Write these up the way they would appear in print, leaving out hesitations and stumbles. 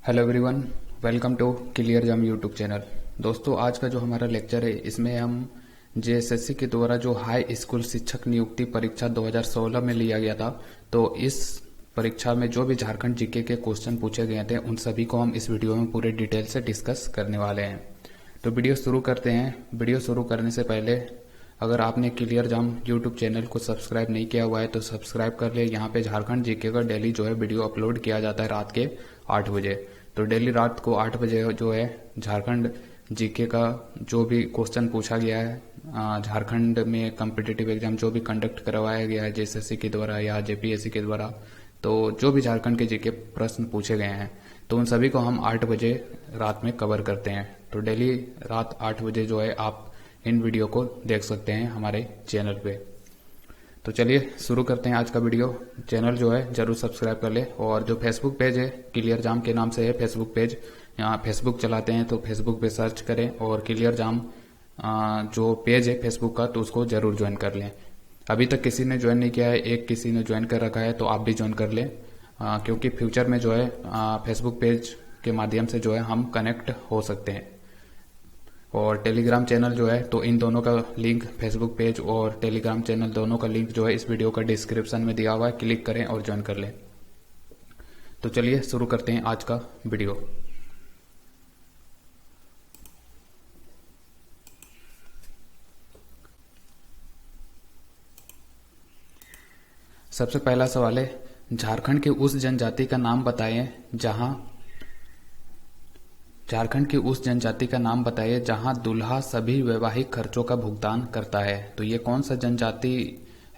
Hello everyone, welcome to clear jam YouTube channel. दोस्तों, आज का जो हमारा लेक्चर है इसमें हम जेएसएससी के द्वारा जो हाई स्कूल शिक्षक नियुक्ति परीक्षा 2016 में लिया गया था, तो इस परीक्षा में जो भी झारखंड जीके के क्वेश्चन पूछे गए थे उन सभी को हम इस वीडियो में पूरे डिटेल से डिस्कस करने वाले हैं। तो वीडियो शुरू करते हैं। वीडियो शुरू करने से पहले अगर आपने क्लियर जाम यूट्यूब चैनल को सब्सक्राइब नहीं किया हुआ है तो सब्सक्राइब कर ले। यहाँ पे झारखंड जीके का डेली जो है वीडियो अपलोड किया जाता है रात के 8 बजे। तो डेली रात को 8 बजे जो है झारखंड जीके का जो भी क्वेश्चन पूछा गया है, झारखंड में कम्पिटिटिव एग्जाम जो भी कंडक्ट करवाया गया है जेएसएससी के द्वारा या जेपीएससी के द्वारा, तो जो भी झारखंड के जीके प्रश्न पूछे गए हैं तो उन सभी को हम 8 बजे रात में कवर करते हैं। तो डेली रात 8 बजे जो है आप इन वीडियो को देख सकते हैं हमारे चैनल पे। तो चलिए शुरू करते हैं आज का वीडियो। चैनल जो है जरूर सब्सक्राइब कर ले, और जो फेसबुक पेज है क्लियर जाम के नाम से है फेसबुक पेज। यहाँ फेसबुक चलाते हैं तो फेसबुक पे सर्च करें और क्लियर जाम जो पेज है फेसबुक का तो उसको जरूर ज्वाइन कर लें। अभी तक किसी ने ज्वाइन नहीं किया है, एक किसी ने ज्वाइन कर रखा है, तो आप भी ज्वाइन कर लें, क्योंकि फ्यूचर में जो है फेसबुक पेज के माध्यम से जो है हम कनेक्ट हो सकते हैं। और टेलीग्राम चैनल जो है तो इन दोनों का लिंक, फेसबुक पेज और टेलीग्राम चैनल दोनों का लिंक जो है इस वीडियो का डिस्क्रिप्शन में दिया हुआ है, क्लिक करें और ज्वाइन कर लें। तो चलिए शुरू करते हैं आज का वीडियो। सबसे पहला सवाल है, झारखंड की उस जनजाति का नाम बताएं जहां झारखंड की उस जनजाति का नाम बताइए जहां दूल्हा सभी वैवाहिक खर्चों का भुगतान करता है। तो ये कौन सा जनजाति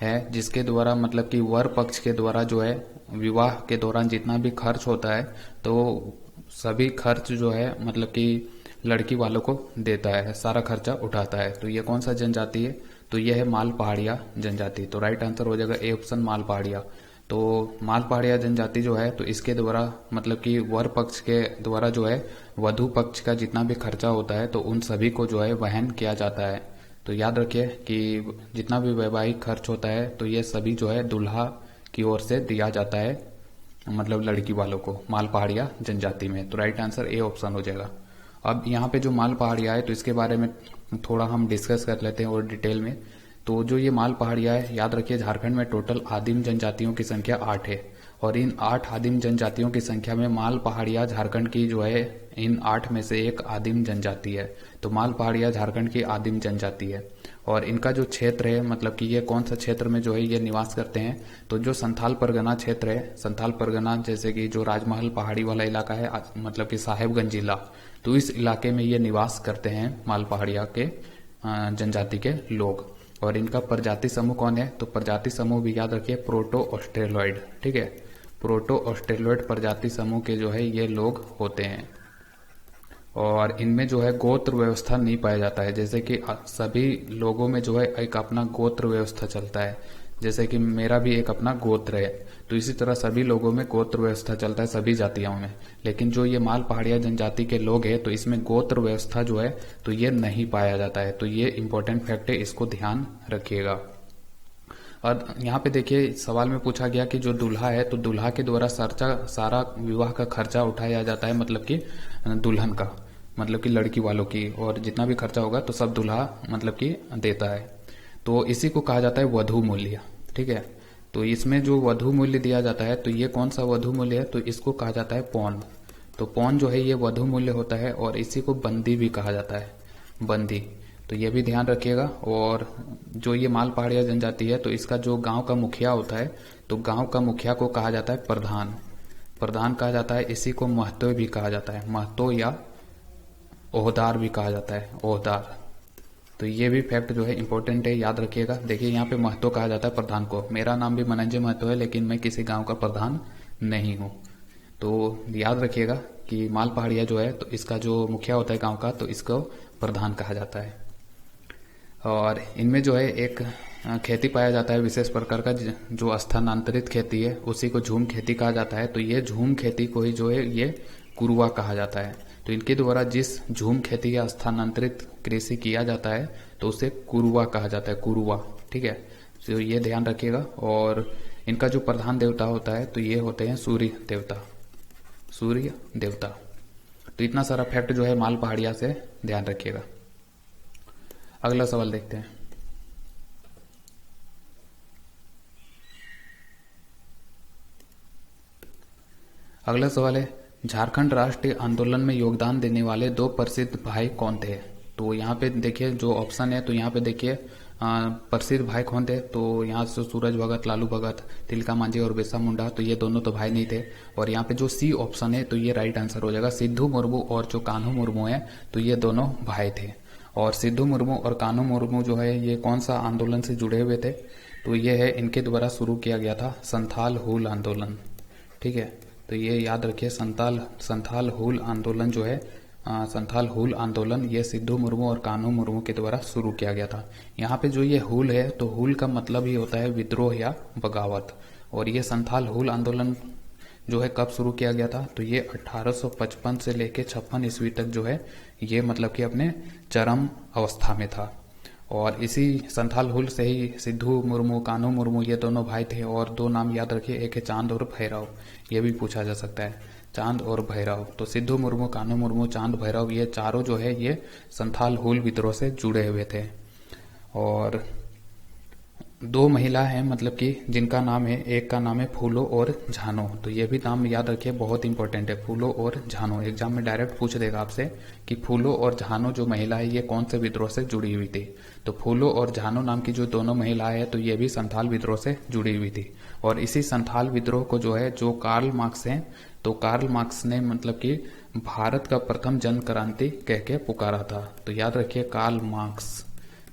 है जिसके द्वारा मतलब कि वर पक्ष के द्वारा जो है विवाह के दौरान जितना भी खर्च होता है तो सभी खर्च जो है मतलब कि लड़की वालों को देता है, सारा खर्चा उठाता है। तो ये कौन सा जनजाति है? तो यह है माल पहाड़िया जनजाति। तो राइट आंसर हो जाएगा ए ऑप्शन, माल पहाड़िया। तो माल पहाड़िया जनजाति जो है तो इसके द्वारा मतलब कि वर पक्ष के द्वारा जो है वधु पक्ष का जितना भी खर्चा होता है तो उन सभी को जो है वहन किया जाता है। तो याद रखिए कि जितना भी वैवाहिक खर्च होता है तो ये सभी जो है दूल्हा की ओर से दिया जाता है, मतलब लड़की वालों को, माल पहाड़िया जनजाति में। तो राइट आंसर ए ऑप्शन हो जाएगा। अब यहाँ पे जो माल पहाड़िया है तो इसके बारे में थोड़ा हम डिस्कस कर लेते हैं और डिटेल में। तो जो ये माल पहाड़िया है, याद रखिए झारखंड में टोटल आदिम जनजातियों की संख्या 8 है, और इन 8 आदिम जनजातियों की संख्या में माल पहाड़िया झारखंड की जो है इन 8 में से एक आदिम जनजाति है। तो माल पहाड़िया झारखंड की आदिम जनजाति है, और इनका जो क्षेत्र है मतलब कि ये कौन सा क्षेत्र में जो है ये निवास करते हैं, तो जो संथाल परगना क्षेत्र है, संथाल परगना जैसे कि जो राजमहल पहाड़ी वाला इलाका है मतलब कि साहेबगंज जिला, तो इस इलाके में ये निवास करते हैं माल पहाड़िया के जनजाति के लोग। और इनका प्रजाति समूह कौन है? तो प्रजाति समूह भी याद रखिए प्रोटो ऑस्ट्रेलॉइड। ठीक है, प्रोटो ऑस्ट्रेलॉइड प्रजाति समूह के जो है ये लोग होते हैं, और इनमें जो है गोत्र व्यवस्था नहीं पाया जाता है। जैसे कि सभी लोगों में जो है एक अपना गोत्र व्यवस्था चलता है, जैसे कि मेरा भी एक अपना गोत्र है, तो इसी तरह सभी लोगों में गोत्र व्यवस्था चलता है सभी जातियों में। लेकिन जो ये माल पहाड़िया जनजाति के लोग हैं तो इसमें गोत्र व्यवस्था जो है तो ये नहीं पाया जाता है। तो ये इंपॉर्टेंट फैक्ट है, इसको ध्यान रखिएगा। और यहाँ पे देखिए सवाल में पूछा गया कि जो दूल्हा है तो दूल्हा के द्वारा सारा विवाह का खर्चा उठाया जाता है, मतलब कि दुल्हन का, मतलब कि लड़की वालों की, और जितना भी खर्चा होगा तो सब दूल्हा मतलब कि देता है। तो इसी को कहा जाता है वधु मूल्य। ठीक है, तो इसमें जो वधु मूल्य दिया जाता है तो ये कौन सा वधु मूल्य है? तो इसको कहा जाता है पौन। तो पौन जो है ये वधु मूल्य होता है, और इसी को बंदी भी कहा जाता है, बंदी। तो ये भी ध्यान रखिएगा। और जो ये माल पहाड़िया जनजाति है तो इसका जो गांव का मुखिया होता है तो गांव का मुखिया को कहा जाता है प्रधान, प्रधान कहा जाता है। इसी को महतो भी कहा जाता है, महतो या ओहदार भी कहा जाता है, ओहदार। तो ये भी फैक्ट जो है इंपॉर्टेंट है, याद रखिएगा। देखिए यहाँ पे महतो कहा जाता है प्रधान को। मेरा नाम भी मनंजय महतो है, लेकिन मैं किसी गांव का प्रधान नहीं हूँ। तो याद रखिएगा कि माल पहाड़िया जो है तो इसका जो मुखिया होता है गांव का तो इसको प्रधान कहा जाता है। और इनमें जो है एक खेती पाया जाता है विशेष प्रकार का, जो स्थानांतरित खेती है उसी को झूम खेती कहा जाता है। तो ये झूम खेती को ही जो है ये कुरुआ कहा जाता है। तो इनके द्वारा जिस झूम खेती या स्थानांतरित कृषि किया जाता है तो उसे कुरुआ कहा जाता है, कुरुआ। ठीक है, तो ये ध्यान रखिएगा। और इनका जो प्रधान देवता होता है तो ये होते हैं सूर्य देवता, सूर्य देवता। तो इतना सारा फैक्ट जो है माल पहाड़िया से ध्यान रखिएगा। अगला सवाल देखते हैं। अगला सवाल है, झारखंड राष्ट्रीय आंदोलन में योगदान देने वाले दो प्रसिद्ध भाई कौन थे? तो यहाँ पे देखिए जो ऑप्शन है, तो यहाँ पे देखिए प्रसिद्ध भाई कौन थे, तो यहाँ से सूरज भगत, लालू भगत, तिलका मांझी और बिरसा मुंडा, तो ये दोनों तो भाई नहीं थे। और यहाँ पे जो सी ऑप्शन है तो ये राइट आंसर हो जाएगा। सिद्धू मुर्मू और जो कान्हू मुर्मू है तो ये दोनों भाई थे। और सिद्धू मुर्मू और कान्हू मुर्मू जो है ये कौन सा आंदोलन से जुड़े हुए थे? तो ये है, इनके द्वारा शुरू किया गया था संथाल हूल आंदोलन। ठीक है, तो ये याद रखिए, संथाल हूल आंदोलन जो है, संथाल हूल आंदोलन ये सिद्धू मुर्मू और कान्हू मुर्मू के द्वारा शुरू किया गया था। यहाँ पे जो ये हूल है, तो हूल का मतलब ही होता है विद्रोह या बगावत। और ये संथाल हूल आंदोलन जो है कब शुरू किया गया था? तो ये 1855 से लेके 56 ईस्वी तक जो है ये मतलब कि अपने चरम अवस्था में था। और इसी संथाल हूल से ही सिद्धू मुर्मू, कान्हू मुर्मू ये दोनों भाई थे। और दो नाम याद रखिए, एक है चांद और भैरव, ये भी पूछा जा सकता है, चांद और भैरव। तो सिद्धू मुर्मू, कान्हू मुर्मू, चांद, भैरव ये चारों जो है ये संथाल हूल विद्रोह से जुड़े हुए थे। और दो महिला हैं मतलब कि जिनका नाम है, एक का नाम है फूलो और झानो। तो ये भी नाम याद रखिए, बहुत इंपॉर्टेंट है, फूलो और झानो। एग्जाम में डायरेक्ट पूछ देगा आपसे कि फूलो और झानो जो महिला है ये कौन से विद्रोह से जुड़ी हुई थी। तो फूलो और झानो नाम की जो दोनों महिलाएं हैं तो ये भी संथाल विद्रोह से जुड़ी हुई थी। और इसी संथाल विद्रोह को जो है, जो कार्ल मार्क्स हैं, तो कार्ल मार्क्स ने मतलब कि भारत का प्रथम जन क्रांति कह के पुकारा था। तो याद रखिए कार्ल मार्क्स।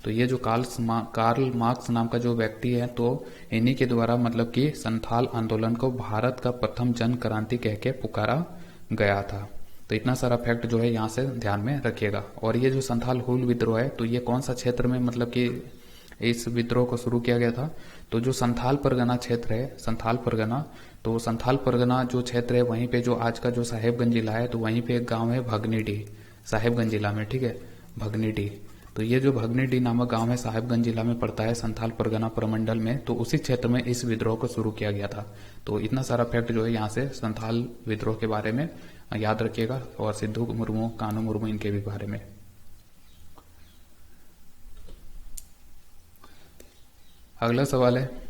तो ये जो कार्ल मार्क्स नाम का जो व्यक्ति है तो इन्हीं के द्वारा मतलब कि संथाल आंदोलन को भारत का प्रथम जन क्रांति कह के पुकारा गया था। तो इतना सारा फैक्ट जो है यहाँ से ध्यान में रखिएगा। और ये जो संथाल हूल विद्रोह है तो ये कौन सा क्षेत्र में मतलब कि इस विद्रोह को शुरू किया गया था? तो जो संथाल परगना क्षेत्र है, संथाल परगना, तो संथाल परगना जो क्षेत्र है वहीं पे जो आज का जो साहेबगंज जिला है तो वहीं पे एक गांव है भगनीडीह, साहेबगंज जिला में। ठीक है, भगनीडीह। तो ये जो भगनीडीह नामक गांव है साहेबगंज जिला में पड़ता है, संथाल परगना प्रमंडल में। तो उसी क्षेत्र में इस विद्रोह को शुरू किया गया था। तो इतना सारा फैक्ट जो है यहाँ से संथाल विद्रोह के बारे में याद रखिएगा। और सिद्धू मुर्मू, कान्हू मुर्मू इनके भी बारे में। अगला सवाल है,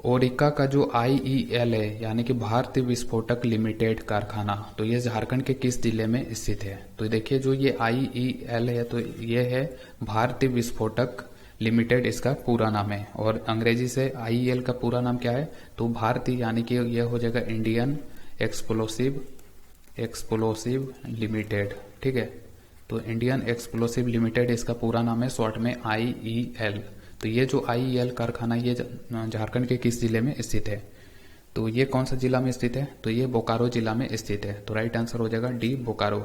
ओरिका का जो आईईएल है यानी कि भारतीय विस्फोटक लिमिटेड कारखाना, तो ये झारखंड के किस जिले में स्थित है? तो देखिए जो ये आईईएल है तो ये है भारतीय विस्फोटक लिमिटेड, इसका पूरा नाम है। और अंग्रेजी से आईईएल का पूरा नाम क्या है? तो भारतीय यानी कि ये हो जाएगा इंडियन एक्सप्लोसिव लिमिटेड। ठीक है, तो इंडियन एक्सप्लोसिव लिमिटेड इसका पूरा नाम है, शॉर्ट में आईईएल। तो ये जो आईईएल कारखाना ये झारखंड के किस जिले में स्थित है? तो ये कौन सा जिला में स्थित है? तो ये बोकारो जिला में स्थित है। तो राइट आंसर हो जाएगा डी, बोकारो।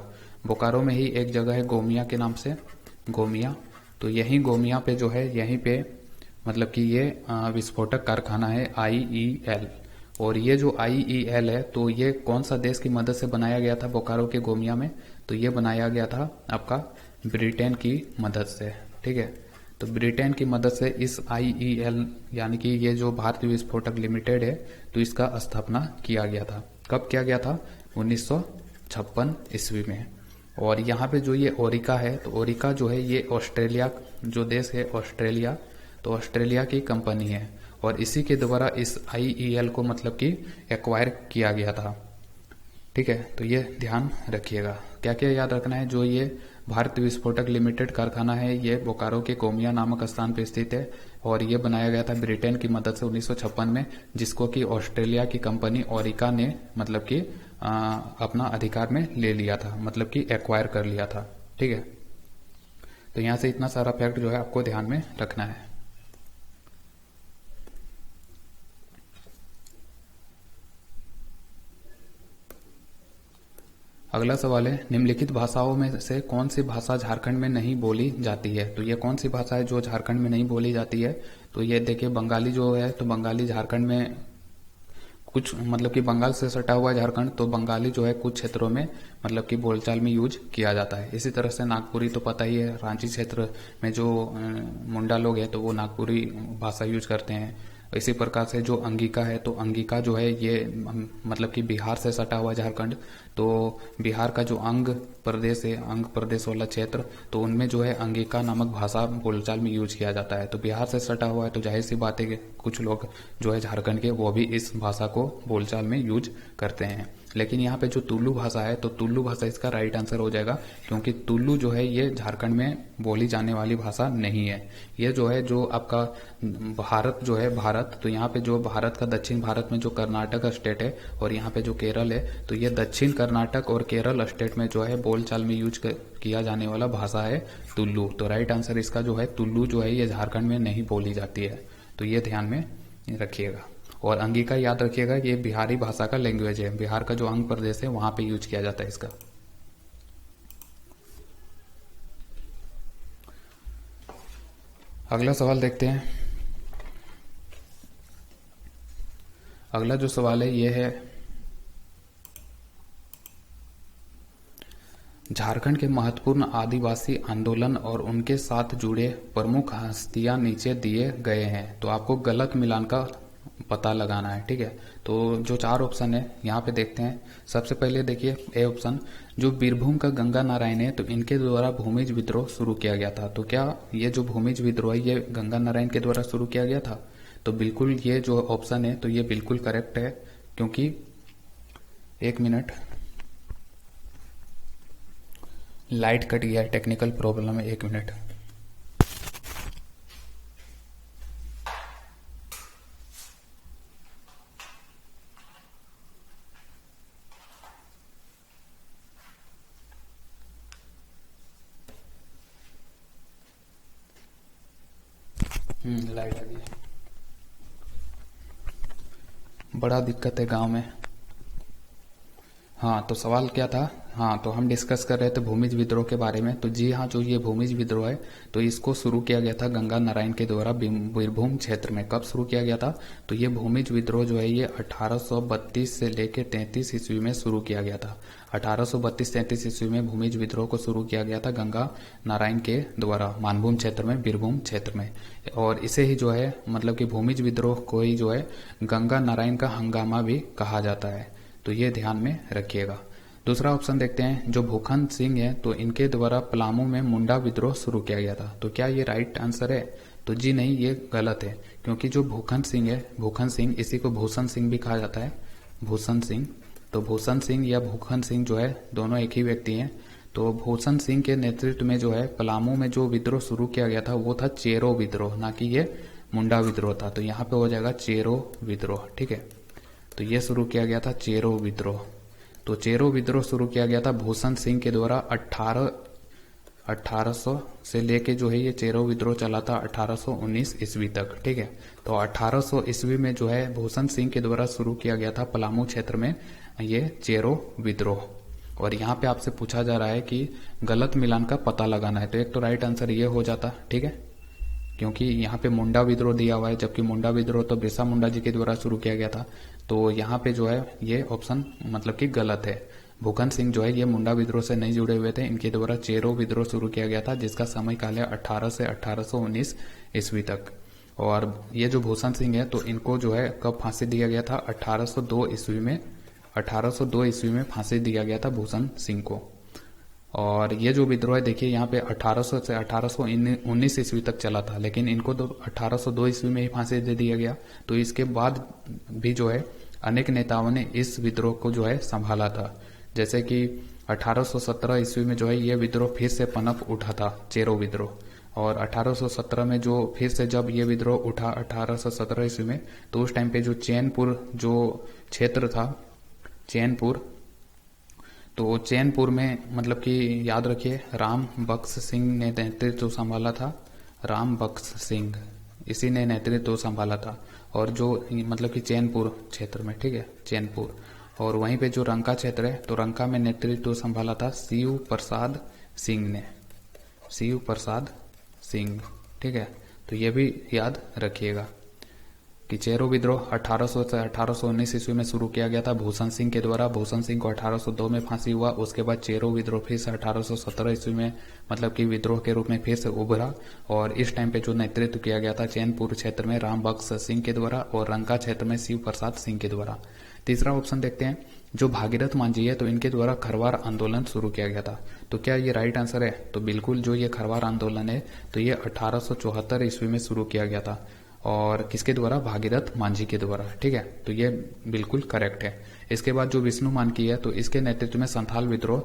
बोकारो में ही एक जगह है गोमिया के नाम से, गोमिया। तो यही गोमिया पे जो है, यहीं पे मतलब कि ये विस्फोटक कारखाना है आईईएल। और ये जो आईईएल है तो ये कौन सा देश की मदद से बनाया गया था बोकारो के गोमिया में? तो ये बनाया गया था आपका ब्रिटेन की मदद से। ठीक है, तो ब्रिटेन की मदद से इस आईईएल यानी कि ये जो भारतीय विस्फोटक लिमिटेड है तो इसका स्थापना किया गया था। कब किया गया था? 1956 ईस्वी में। और यहाँ पे जो ये ओरिका है तो ओरिका जो है ये ऑस्ट्रेलिया जो देश है, ऑस्ट्रेलिया, तो ऑस्ट्रेलिया की कंपनी है। और इसी के द्वारा इस आईईएल को मतलब कि एक्वायर किया गया था। ठीक है, तो ये ध्यान रखिएगा। क्या क्या याद रखना है? जो ये भारतीय विस्फोटक लिमिटेड कारखाना है ये बोकारो के गोमिया नामक स्थान पर स्थित है। और ये बनाया गया था ब्रिटेन की मदद से 1956 में, जिसको कि ऑस्ट्रेलिया की कंपनी ओरिका ने मतलब कि अपना अधिकार में ले लिया था, मतलब कि एक्वायर कर लिया था। ठीक है, तो यहाँ से इतना सारा फैक्ट जो है आपको ध्यान में रखना है। अगला सवाल है, निम्नलिखित भाषाओं में से कौन सी भाषा झारखंड में नहीं बोली जाती है? तो ये कौन सी भाषा है जो झारखंड में नहीं बोली जाती है? तो ये देखिए बंगाली जो है, तो बंगाली झारखंड में कुछ मतलब कि बंगाल से सटा हुआ झारखंड, तो बंगाली जो है कुछ क्षेत्रों में मतलब कि बोलचाल में यूज किया जाता है। इसी तरह से नागपुरी तो पता ही है, रांची क्षेत्र में जो मुंडा लोग हैं तो वो नागपुरी भाषा यूज करते हैं। इसी प्रकार से जो अंगिका है, तो अंगिका जो है ये मतलब कि बिहार से सटा हुआ झारखंड, तो बिहार का जो अंग प्रदेश है, अंग प्रदेश वाला क्षेत्र, तो उनमें जो है अंगिका नामक भाषा बोलचाल में यूज किया जाता है। तो बिहार से सटा हुआ है तो जाहिर सी बात है कि कुछ लोग जो है झारखंड के वो भी इस भाषा को बोलचाल में यूज करते हैं। लेकिन यहाँ पे जो तुलु भाषा है, तो तुलु भाषा इसका राइट आंसर हो जाएगा, क्योंकि तुलु जो है ये झारखंड में बोली जाने वाली भाषा नहीं है। ये जो है जो आपका भारत जो है, भारत, तो यहाँ पे जो भारत का दक्षिण भारत में जो कर्नाटक स्टेट है और यहाँ पे जो केरल है, तो ये दक्षिण कर्नाटक और केरल स्टेट में जो है बोलचाल में यूज किया जाने वाला भाषा है तुलु। तो राइट आंसर इसका जो है तुलु जो है ये झारखंड में नहीं बोली जाती है, तो ये ध्यान में रखिएगा। और अंगिका याद रखिएगा, ये बिहारी भाषा का लैंग्वेज है, बिहार का जो अंग प्रदेश है वहां पे यूज किया जाता है इसका। अगला सवाल देखते हैं। अगला जो सवाल है ये है, झारखंड के महत्वपूर्ण आदिवासी आंदोलन और उनके साथ जुड़े प्रमुख हस्तियां नीचे दिए गए हैं। तो आपको गलत मिलान का पता लगाना है, ठीक है। तो जो 4 ऑप्शन है यहाँ पे देखते हैं। सबसे पहले देखिए ए ऑप्शन, जो बीरभूम का गंगा नारायण है, तो इनके द्वारा भूमिज विद्रोह शुरू किया गया था। तो क्या ये जो भूमिज विद्रोह है ये गंगा नारायण के द्वारा शुरू किया गया था? तो बिल्कुल ये जो ऑप्शन है तो ये बिल्कुल करेक्ट है, क्योंकि 1 मिनट, लाइट कट गया है, टेक्निकल प्रॉब्लम है, 1 मिनट। लाइट आ गई, बड़ा दिक्कत है गांव में। हाँ, तो सवाल क्या था? हाँ, तो हम डिस्कस कर रहे थे भूमिज विद्रोह के बारे में। तो जी हाँ, जो ये भूमिज विद्रोह है तो इसको शुरू किया गया था गंगा नारायण के द्वारा बीरभूम क्षेत्र में। कब शुरू किया गया था? तो ये भूमिज विद्रोह जो है ये 1832 से लेके 33 ईस्वी में शुरू किया गया था। 1832-33 ईस्वी में भूमिज विद्रोह को शुरू किया गया था गंगा नारायण के द्वारा मानभूम क्षेत्र में, बीरभूम क्षेत्र में। और इसे ही जो है मतलब कि भूमिज विद्रोह को ही जो है गंगा नारायण का हंगामा भी कहा जाता है, तो ये ध्यान में रखिएगा। दूसरा ऑप्शन देखते हैं, जो भूखन सिंह है तो इनके द्वारा पलामू में मुंडा विद्रोह शुरू किया गया था। तो क्या ये राइट आंसर है? तो जी नहीं, ये गलत है, क्योंकि जो भूखन सिंह है, भूखन सिंह, इसी को भूषण सिंह भी कहा जाता है, भूषण सिंह। तो भूषण सिंह या भूखन सिंह जो है दोनों एक ही व्यक्ति हैं। तो भूषण सिंह के नेतृत्व में जो है पलामू में जो विद्रोह शुरू किया गया था वो था चेरो विद्रोह, ना कि ये मुंडा विद्रोह था। तो यहाँ पे हो जाएगा चेरो विद्रोह, ठीक है। तो ये शुरू किया गया था चेरो विद्रोह। तो चेरो विद्रोह शुरू किया गया था भूषण सिंह के द्वारा 1800 से लेके जो है ये चेरो विद्रोह चला था 1819 ईस्वी तक, ठीक है। तो 1800 ईस्वी में जो है भूषण सिंह के द्वारा शुरू किया गया था पलामू क्षेत्र में ये चेरो विद्रोह। और यहाँ पे आपसे पूछा जा रहा है कि गलत मिलान का पता लगाना है, तो एक तो राइट आंसर ये हो जाता, ठीक है, क्योंकि यहाँ पे मुंडा विद्रोह दिया हुआ है, जबकि मुंडा विद्रोह तो बिरसा मुंडा जी के द्वारा शुरू किया गया था। तो यहाँ पे जो है ये ऑप्शन मतलब कि गलत है। भूखन सिंह जो है ये मुंडा विद्रोह से नहीं जुड़े हुए थे, इनके द्वारा चेरो विद्रोह शुरू किया गया था, जिसका समय काल है 18 से 1819 ईस्वी तक। और ये जो भूषण सिंह है तो इनको जो है कब फांसी दिया गया था? 1802 ईस्वी में, 1802 ईस्वी में फांसी दिया गया था भूषण सिंह को। और ये जो विद्रोह है देखिए यहाँ पे 1800 से 1819 ईस्वी तक चला था, लेकिन इनको तो 1802 ईस्वी में ही फांसी दे दिया गया। तो इसके बाद भी जो है अनेक नेताओं ने इस विद्रोह को जो है संभाला था, जैसे कि 1817 ईस्वी में जो है ये विद्रोह फिर से पनप उठा था, चेरो विद्रोह। और 1817 में जो फिर से जब ये विद्रोह उठा 1817 ईस्वी में, तो उस टाइम पे जो चैनपुर जो क्षेत्र था, चैनपुर, तो चैनपुर में मतलब कि याद रखिए राम बख्श सिंह ने नेतृत्व संभाला था, राम बख्श सिंह, इसी ने नेतृत्व संभाला था। और जो मतलब कि चैनपुर क्षेत्र में, ठीक है, चैनपुर। और वहीं पे जो रंका क्षेत्र है तो रंका में नेतृत्व संभाला था शिव प्रसाद सिंह ने, शिव प्रसाद सिंह, ठीक है। तो ये भी याद रखिएगा। कि चेरो विद्रोह 1800 से 1819 ईस्वी में शुरू किया गया था भूषण सिंह के द्वारा। भूषण सिंह को 1802 में फांसी हुआ। उसके बाद चेरो विद्रोह फिर से 1817 ईस्वी में मतलब कि विद्रोह के रूप में फिर से उभरा, और इस टाइम पे जो नेतृत्व किया गया था चैनपुर क्षेत्र में राम बख्श सिंह के द्वारा और रंका क्षेत्र में शिव प्रसाद सिंह के द्वारा। तीसरा ऑप्शन देखते हैं, जो भागीरथ मांझी है तो इनके द्वारा खरवार आंदोलन शुरू किया गया था। तो क्या ये राइट आंसर है? तो बिल्कुल, जो ये खरवार आंदोलन है तो ये 1874 ईस्वी में शुरू किया गया था, और किसके द्वारा? भागीरथ मांझी के द्वारा। ठीक है, तो ये बिल्कुल करेक्ट है। इसके बाद जो विष्णु मानकी है तो इसके नेतृत्व में संथाल विद्रोह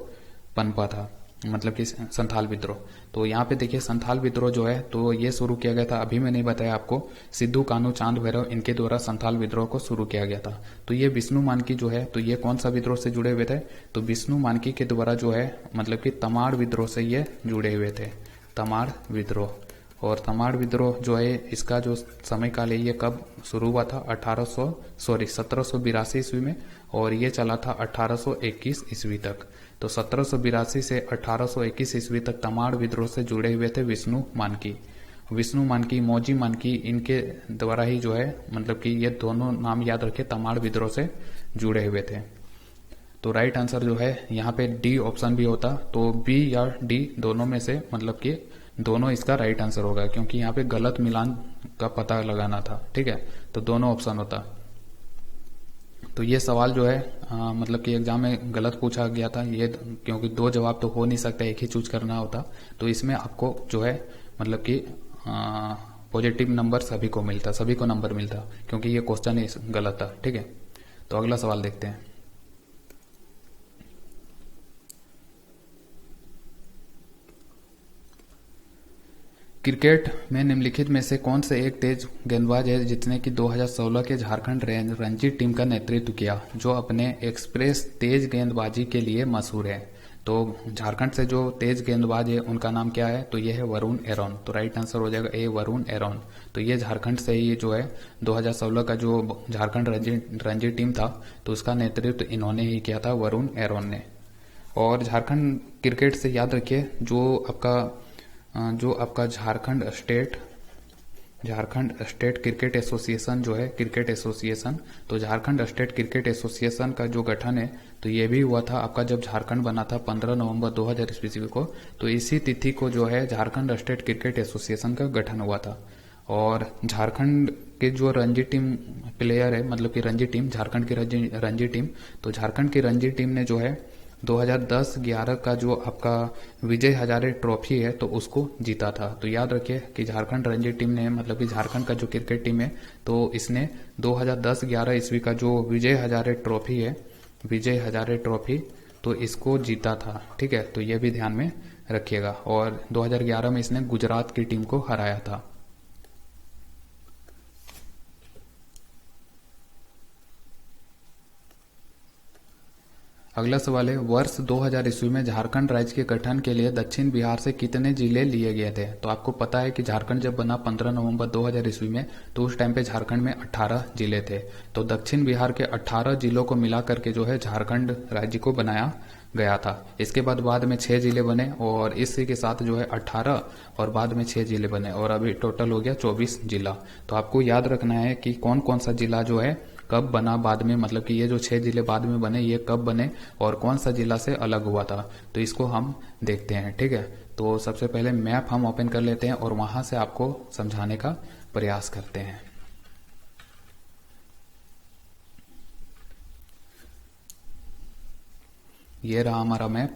पनपा था, मतलब कि संथाल विद्रोह। तो यहाँ पे देखिए संथाल विद्रोह जो है तो ये शुरू किया गया था, अभी मैंने बताया आपको, सिद्धू कान्हू चांद भैरव इनके द्वारा संथाल विद्रोह को शुरू किया गया था। तो ये विष्णु मानकी जो है तो ये कौन सा विद्रोह से जुड़े हुए थे? तो विष्णु मानकी के द्वारा जो है मतलब कि तमाड़ विद्रोह से ये जुड़े हुए थे, तमाड़ विद्रोह। और तमाड़ विद्रोह जो है इसका जो समय काल है ये कब शुरू हुआ था? 1782 ईस्वी में, और ये चला था 1821 ईस्वी तक। तो 1782 से 1821 ईस्वी तक तमाड़ विद्रोह से जुड़े हुए थे विष्णु मानकी। विष्णु मानकी, मौजी मानकी, इनके द्वारा ही जो है मतलब कि ये दोनों नाम याद रखे, तमाड़ विद्रोह से जुड़े हुए थे। तो राइट आंसर जो है यहाँ पे डी ऑप्शन भी होता, तो बी या डी दोनों में से मतलब कि दोनों इसका राइट आंसर होगा, क्योंकि यहाँ पे गलत मिलान का पता लगाना था। ठीक है, तो दोनों ऑप्शन होता। तो ये सवाल जो है मतलब कि एग्जाम में गलत पूछा गया था ये, क्योंकि दो जवाब तो हो नहीं सकता, एक ही चूज करना होता। तो इसमें आपको जो है मतलब कि पॉजिटिव नंबर सभी को मिलता, सभी को नंबर मिलता, क्योंकि ये क्वेश्चन ही गलत था। ठीक है, तो अगला सवाल देखते हैं। क्रिकेट में निम्नलिखित में से कौन से एक तेज गेंदबाज है जिसने कि 2016 के झारखंड रणजी टीम का नेतृत्व किया, जो अपने एक्सप्रेस तेज गेंदबाजी के लिए मशहूर है? तो झारखंड से जो तेज गेंदबाज है उनका नाम क्या है? तो यह है वरुण एरोन। तो राइट आंसर हो जाएगा ए, वरुण एरोन। तो ये झारखंड से ही जो है 2016 का जो झारखंड रणजी टीम था तो उसका नेतृत्व इन्होंने ही किया था, वरुण एरोन ने। और झारखंड क्रिकेट से याद रखिए, जो आपका झारखंड स्टेट क्रिकेट एसोसिएशन जो है, क्रिकेट एसोसिएशन, तो झारखंड स्टेट क्रिकेट एसोसिएशन का जो गठन है तो ये भी हुआ था आपका जब झारखंड बना था 15 नवंबर 2000 ईस्वी को। तो इसी तिथि को जो है झारखंड स्टेट क्रिकेट एसोसिएशन का गठन हुआ था। और झारखंड के जो रणजी टीम प्लेयर है, मतलब कि रणजी टीम, झारखंड की रणजी टीम, तो झारखंड की रणजी टीम ने जो है 2010-11 का जो आपका विजय हजारे ट्रॉफी है तो उसको जीता था। तो याद रखिए कि झारखंड रणजी टीम ने, मतलब कि झारखंड का जो क्रिकेट टीम है तो इसने 2010-11 ईस्वी का जो विजय हजारे ट्रॉफी है, विजय हजारे ट्रॉफी, तो इसको जीता था। ठीक है, तो यह भी ध्यान में रखिएगा। और 2011 में इसने गुजरात की टीम को हराया था। अगला सवाल है, वर्ष 2000 ईस्वी में झारखंड राज्य के गठन के लिए दक्षिण बिहार से कितने जिले लिए गए थे? तो आपको पता है कि झारखंड जब बना 15 नवंबर 2000 ईस्वी में तो उस टाइम पे झारखंड में 18 जिले थे। तो दक्षिण बिहार के 18 जिलों को मिला करके जो है झारखंड राज्य को बनाया गया था। इसके बाद में 6 जिले बने, और इसी के साथ जो है 18 और बाद में 6 जिले बने, और अभी टोटल हो गया 24 जिला। तो आपको याद रखना है कि कौन कौन सा जिला जो है कब बना बाद में, मतलब कि ये जो 6 जिले बाद में बने ये कब बने और कौन सा जिला से अलग हुआ था, तो इसको हम देखते हैं। ठीक है, तो सबसे पहले मैप हम ओपन कर लेते हैं और वहां से आपको समझाने का प्रयास करते हैं। ये रहा हमारा मैप,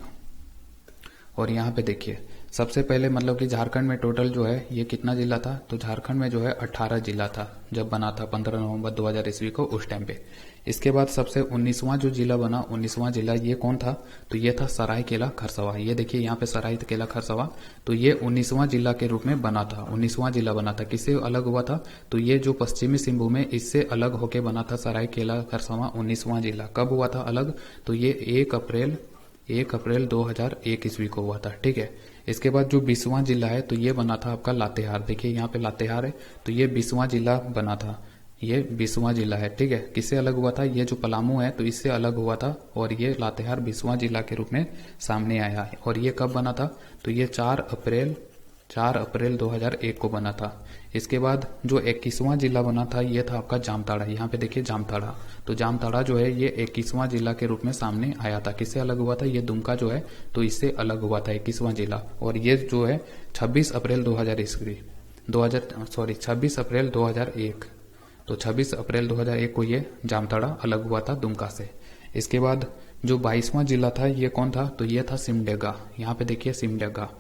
और यहाँ पे देखिए सबसे पहले मतलब कि झारखंड में टोटल जो है ये कितना जिला था? तो झारखंड में जो है 18 जिला था जब बना था 15 नवंबर 2000 ईस्वी को, उस टाइम पे। इसके बाद सबसे 19वां जो जिला बना, 19वां जिला ये कौन था? तो ये था सरायकेला खरसावां। ये देखिए यहाँ पे सरायकेला खरसावां, तो ये 19वां जिला के रूप में बना था, 19वां जिला बना था। किससे अलग हुआ था? तो ये जो पश्चिमी सिंहभूम है इससे अलग होके बना था सरायकेला खरसावां 19वां जिला। कब हुआ था अलग? तो ये 1 अप्रैल 2001 ईस्वी को हुआ था। ठीक है, इसके बाद जो 20वां जिला है तो ये बना था आपका लातेहार। देखिए यहाँ पे लातेहार है, तो ये 20वां जिला बना था, ये 20वां जिला है। ठीक है, किससे अलग हुआ था? ये जो पलामू है तो इससे अलग हुआ था, और ये लातेहार 20वां जिला के रूप में सामने आया है। और ये कब बना था? तो ये 4 अप्रैल 2001 को बना था। इसके बाद जो 21वां जिला बना था ये था आपका जामताड़ा। यहाँ पे देखिए जामताड़ा, तो जामताड़ा जो है ये 21वां जिला के रूप में सामने आया था। किससे अलग हुआ था? ये दुमका जो है तो इससे अलग हुआ था 21वां जिला। और ये जो है 26 अप्रैल 2001, तो 26 अप्रैल 2001 को ये जामताड़ा अलग हुआ था दुमका से। इसके बाद जो 22वां जिला था ये कौन था? तो ये था सिमडेगा। यहाँ पे देखिए सिमडेगा,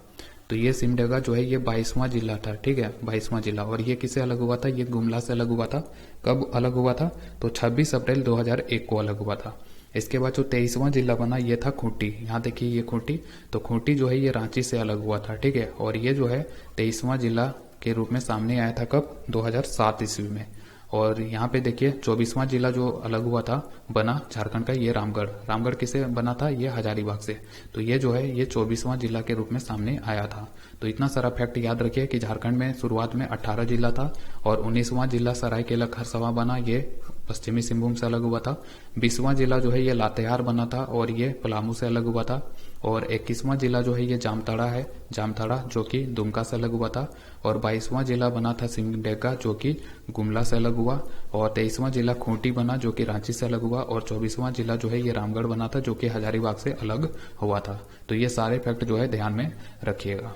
तो ये सिमडेगा जो है ये 22वां जिला था, ठीक है, 22वां जिला। और ये किससे अलग हुआ था? ये गुमला से अलग हुआ था। कब अलग हुआ था? तो 26 अप्रैल 2001 को अलग हुआ था। इसके बाद जो 23वां जिला बना ये था खूंटी। यहाँ देखिए ये खूंटी, तो खूंटी जो है ये रांची से अलग हुआ था, ठीक है। और ये जो है 23वां जिला के रूप में सामने आया था कब? 2007 ईस्वी में। और यहाँ पे देखिए 24वां जिला जो अलग हुआ था बना झारखंड का, ये रामगढ़। रामगढ़ किसे बना था? ये हजारीबाग से। तो ये जो है ये 24वां जिला के रूप में सामने आया था। तो इतना सारा फैक्ट याद रखिए कि झारखंड में शुरुआत में 18 जिला था और 19वां जिला सरायकेला खरसावां बना, ये पश्चिमी सिंहभूम से अलग हुआ था। 20वां जिला जो है ये लातेहार बना था और ये पलामू से अलग हुआ था। और 21वां जिला जो है ये जामताड़ा है, जामताड़ा जो कि दुमका से अलग हुआ था। और 22वां जिला बना था सिमडेगा जो कि गुमला से अलग हुआ। और 23वां जिला खूंटी बना जो कि रांची से अलग हुआ। और 24वां जिला जो है ये रामगढ़ बना था जो कि हजारीबाग से अलग हुआ था। तो ये सारे फैक्ट जो है ध्यान में रखिएगा।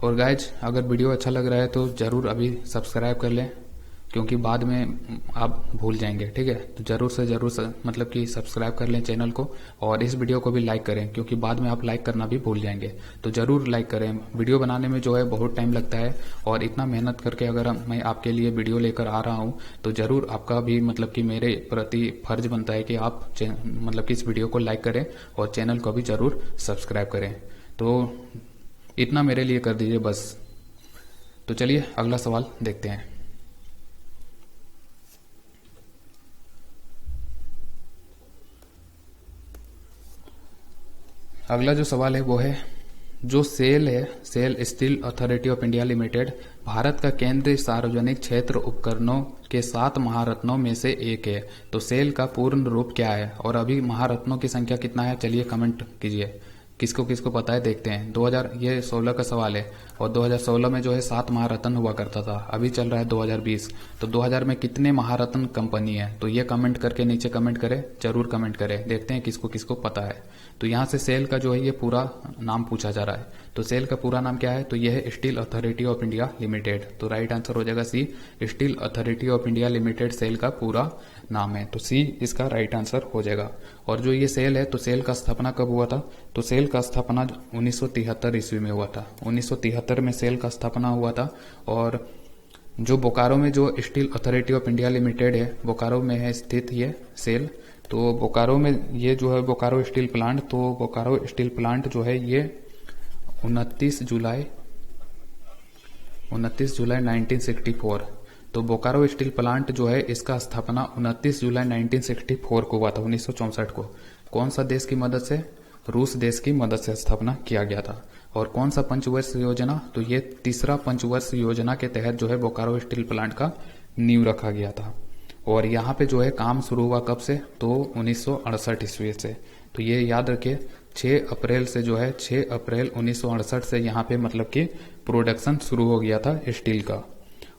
और गाइज अगर वीडियो अच्छा लग रहा है तो जरूर अभी सब्सक्राइब कर लें, क्योंकि बाद में आप भूल जाएंगे, ठीक है। तो जरूर से जरूर मतलब कि सब्सक्राइब कर लें चैनल को। और इस वीडियो को भी लाइक करें, क्योंकि बाद में आप लाइक करना भी भूल जाएंगे। तो जरूर लाइक करें। वीडियो बनाने में जो है बहुत टाइम लगता है और इतना मेहनत करके अगर मैं आपके लिए वीडियो लेकर आ रहा हूं तो जरूर आपका भी मतलब कि मेरे प्रति फर्ज बनता है कि आप मतलब कि इस वीडियो को लाइक करें और चैनल को भी जरूर सब्सक्राइब करें। तो इतना मेरे लिए कर दीजिए बस। तो चलिए अगला सवाल देखते हैं। अगला जो सवाल है वो है, जो सेल है, SAIL steel authority of India limited Bharat का केंद्रीय सार्वजनिक क्षेत्र उपकरणों के 7 महारत्नों में से एक है। तो सेल का पूर्ण रूप क्या है और अभी महारत्नों की संख्या कितना है? चलिए कमेंट कीजिए, किसको किसको पता है देखते हैं। 2016 का सवाल है और 2016 में जो है 7 महारत्न हुआ करता था। अभी चल रहा है 2020, तो 2000 में कितने महारत्न कंपनी है? तो ये कमेंट करके नीचे कमेंट करें, जरूर कमेंट करें, देखते हैं किसको किसको पता है। तो यहाँ से सेल का जो है ये पूरा नाम पूछा जा रहा है। तो सेल का पूरा नाम क्या है? तो ये है Steel authority of India limited. तो राइट आंसर हो जाएगा C, Steel authority of India Limited SAIL का पूरा नाम है। तो सी इसका राइट आंसर हो जाएगा। और जो ये सेल है, तो सेल का स्थापना कब हुआ था? तो सेल का स्थापना 1973 ईस्वी में हुआ था। 1973 में सेल का स्थापना हुआ था। और जो बोकारो में जो steel authority of India limited है, बोकारो में है स्थित ये सेल। तो बोकारो में ये जो है बोकारो स्टील प्लांट, तो बोकारो स्टील प्लांट जो है ये 29 जुलाई 1964, तो बोकारो स्टील प्लांट जो है इसका स्थापना 29 जुलाई 1964 को हुआ था, 1964 को। कौन सा देश की मदद से? रूस देश की मदद से स्थापना किया गया था। और कौन सा पंचवर्ष योजना? तो ये तीसरा पंचवर्ष योजना के तहत जो है बोकारो स्टील प्लांट का नींव रखा गया था। और यहाँ पे जो है काम शुरू हुआ कब से? तो 1968 ईस्वी से। तो ये याद रखिए 6 अप्रैल से जो है 6 अप्रैल 1968 से यहाँ पे मतलब कि प्रोडक्शन शुरू हो गया था स्टील का।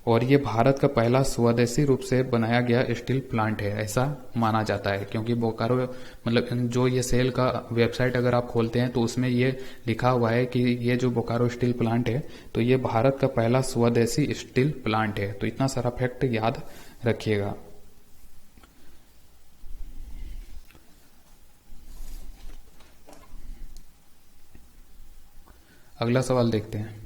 और ये भारत का पहला स्वदेशी रूप से बनाया गया स्टील प्लांट है, ऐसा माना जाता है। क्योंकि बोकारो मतलब जो ये सेल का वेबसाइट अगर आप खोलते हैं तो उसमें ये लिखा हुआ है कि ये जो बोकारो स्टील प्लांट है तो ये भारत का पहला स्वदेशी स्टील प्लांट है। तो इतना सारा फैक्ट याद रखिएगा। अगला सवाल देखते हैं।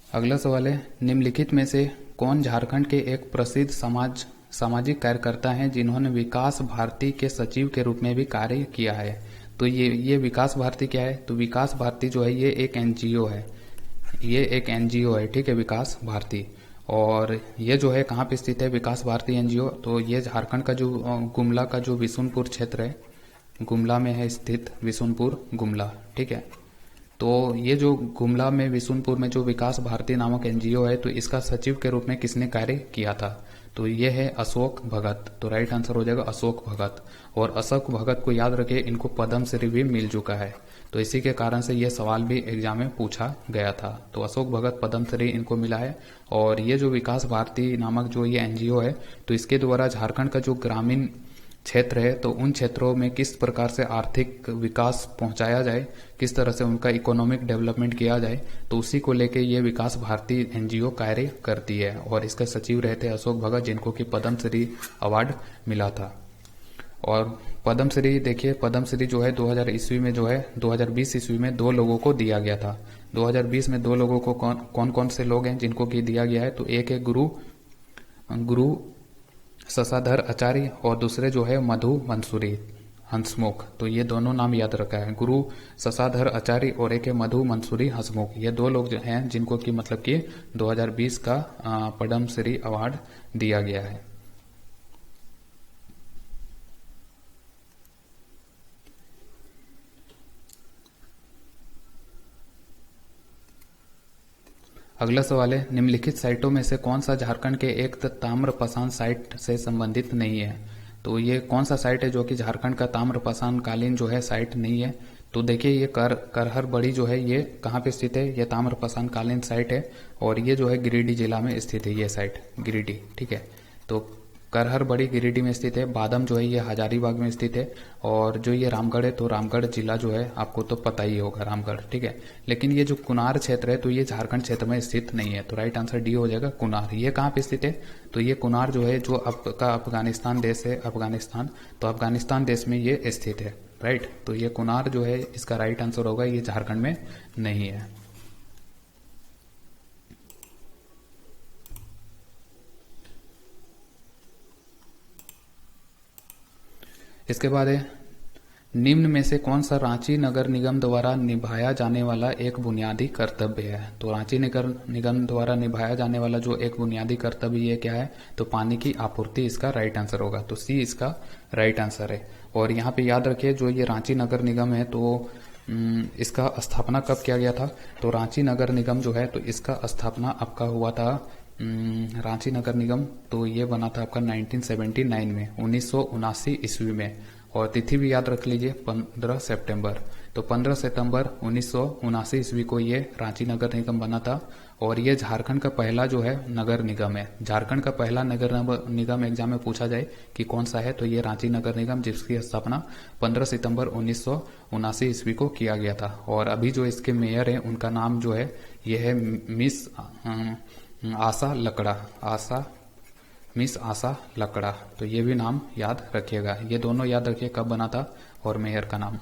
अगला सवाल है, निम्नलिखित में से कौन झारखंड के एक प्रसिद्ध सामाजिक कार्यकर्ता हैं जिन्होंने विकास भारती के सचिव के रूप में भी कार्य किया है? तो ये विकास भारती क्या है? तो विकास भारती जो है ये एक एनजीओ है, ये एक एनजीओ है, ठीक है, विकास भारती। और ये जो है कहाँ पे स्थित है विकास भारती एनजीओ? तो ये झारखंड का जो गुमला का जो विशुनपुर क्षेत्र है, गुमला में है स्थित, विशुनपुर गुमला, ठीक है। तो ये जो गुमला में विशुनपुर में जो विकास भारती नामक एनजीओ है तो इसका सचिव के रूप में किसने कार्य किया था? तो ये है अशोक भगत। तो राइट आंसर हो जाएगा अशोक भगत। और अशोक भगत को याद रखिए, इनको पद्मश्री भी मिल चुका है, तो इसी के कारण से ये सवाल भी एग्जाम में पूछा गया था। तो अशोक भगत पद्मश्री इनको मिला है। और ये जो विकास भारती नामक जो ये एनजीओ है, तो इसके द्वारा झारखंड का जो ग्रामीण क्षेत्र है, तो उन क्षेत्रों में किस प्रकार से आर्थिक विकास पहुंचाया जाए, किस तरह से उनका इकोनॉमिक डेवलपमेंट किया जाए, तो उसी को लेके ये विकास भारती एनजीओ कार्य करती है। और इसके सचिव रहते अशोक भगत, जिनको कि पद्मश्री अवार्ड मिला था। और पद्मश्री देखिए, पद्मश्री जो है 2000 ईस्वी में जो है 2020 ईस्वी में 2 लोगों को दिया गया था। 2020 में 2 लोगों को कौन कौन से लोग हैं जिनको कि दिया गया है, तो एक है गुरु शशाधर आचार्य और दूसरे जो है मधु मंसूरी हंसमुख। तो ये दोनों नाम याद रखा है, गुरु शशाधर आचार्य और एक है मधु मंसूरी हंसमुख। ये 2 लोग जो हैं जिनको कि मतलब कि 2020 का पद्मश्री अवार्ड दिया गया है। अगला सवाल है, निम्नलिखित साइटों में से कौन सा झारखंड के एक ताम्रपाषाण साइट से संबंधित नहीं है। तो ये कौन सा साइट है जो कि झारखंड का ताम्रपाषाण कालीन जो है साइट नहीं है। तो देखिए, ये करहर बड़ी जो है ये कहाँ पे स्थित है, ये ताम्रपाषाण कालीन साइट है और ये जो है गिरिडीह जिला में स्थित है, ये साइट गिरिडीह, ठीक है। तो करहर बड़ी गिरिडीह में स्थित है। बादम जो है ये हजारीबाग में स्थित है। और जो ये रामगढ़ है, तो रामगढ़ जिला जो है आपको तो पता ही होगा, रामगढ़, ठीक है। लेकिन ये जो कुनार क्षेत्र है, तो ये झारखंड क्षेत्र में स्थित नहीं है। तो राइट आंसर डी हो जाएगा कुनार। ये कहाँ पे स्थित है, तो ये कुनार जो है जो आपका अफगानिस्तान देश है, अफगानिस्तान, तो अफगानिस्तान देश में ये स्थित है, राइट। तो ये कुनार जो है इसका राइट आंसर होगा, ये झारखंड में नहीं है। इसके बाद है, निम्न में से कौन सा रांची नगर निगम द्वारा निभाया जाने वाला एक बुनियादी कर्तव्य है। तो रांची नगर निगम द्वारा निभाया जाने वाला जो एक बुनियादी कर्तव्य ये क्या है, तो पानी की आपूर्ति इसका राइट आंसर होगा। तो सी इसका राइट आंसर है। और यहाँ पे याद रखिए, जो ये रांची नगर निगम है, तो इसका स्थापना कब किया गया था। तो रांची नगर निगम जो है, तो इसका स्थापना आपका हुआ था रांची नगर निगम, तो ये बना था आपका 1979 में, 1979 ईस्वी में। और तिथि भी याद रख लीजिए, 15 सितंबर। तो 15 सितंबर 1979 ईस्वी को ये रांची नगर निगम बना था। और ये झारखंड का पहला जो है नगर निगम है। झारखंड का पहला नगर निगम एग्जाम में पूछा जाए कि कौन सा है, तो ये रांची नगर निगम, जिसकी स्थापना 15 सितंबर 1979 ईस्वी को किया गया था। और अभी जो इसके मेयर हैं, उनका नाम जो है ये है मिस आशा लकड़ा, मिस आशा लकड़ा। तो ये भी नाम याद रखिएगा। ये दोनों याद रखिए कब बना था और मेयर का नाम।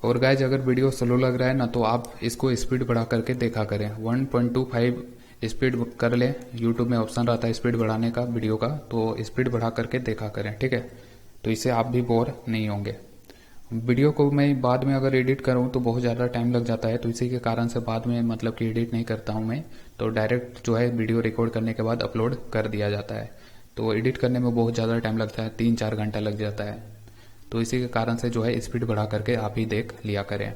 और गाइज, अगर वीडियो स्लो लग रहा है ना, तो आप इसको स्पीड बढ़ा करके देखा करें। 1.25 स्पीड कर ले। यूट्यूब में ऑप्शन रहता है स्पीड बढ़ाने का वीडियो का, तो स्पीड बढ़ा करके देखा करें, ठीक है। तो इससे आप भी बोर नहीं होंगे। वीडियो को मैं बाद में अगर एडिट करूं तो बहुत ज़्यादा टाइम लग जाता है, तो इसी के कारण से बाद में मतलब कि एडिट नहीं करता हूं मैं। तो डायरेक्ट जो है वीडियो रिकॉर्ड करने के बाद अपलोड कर दिया जाता है। तो एडिट करने में बहुत ज़्यादा टाइम लगता है, 3-4 घंटा लग जाता है। तो इसी के कारण से जो है स्पीड बढ़ा करके आप ही देख लिया करें।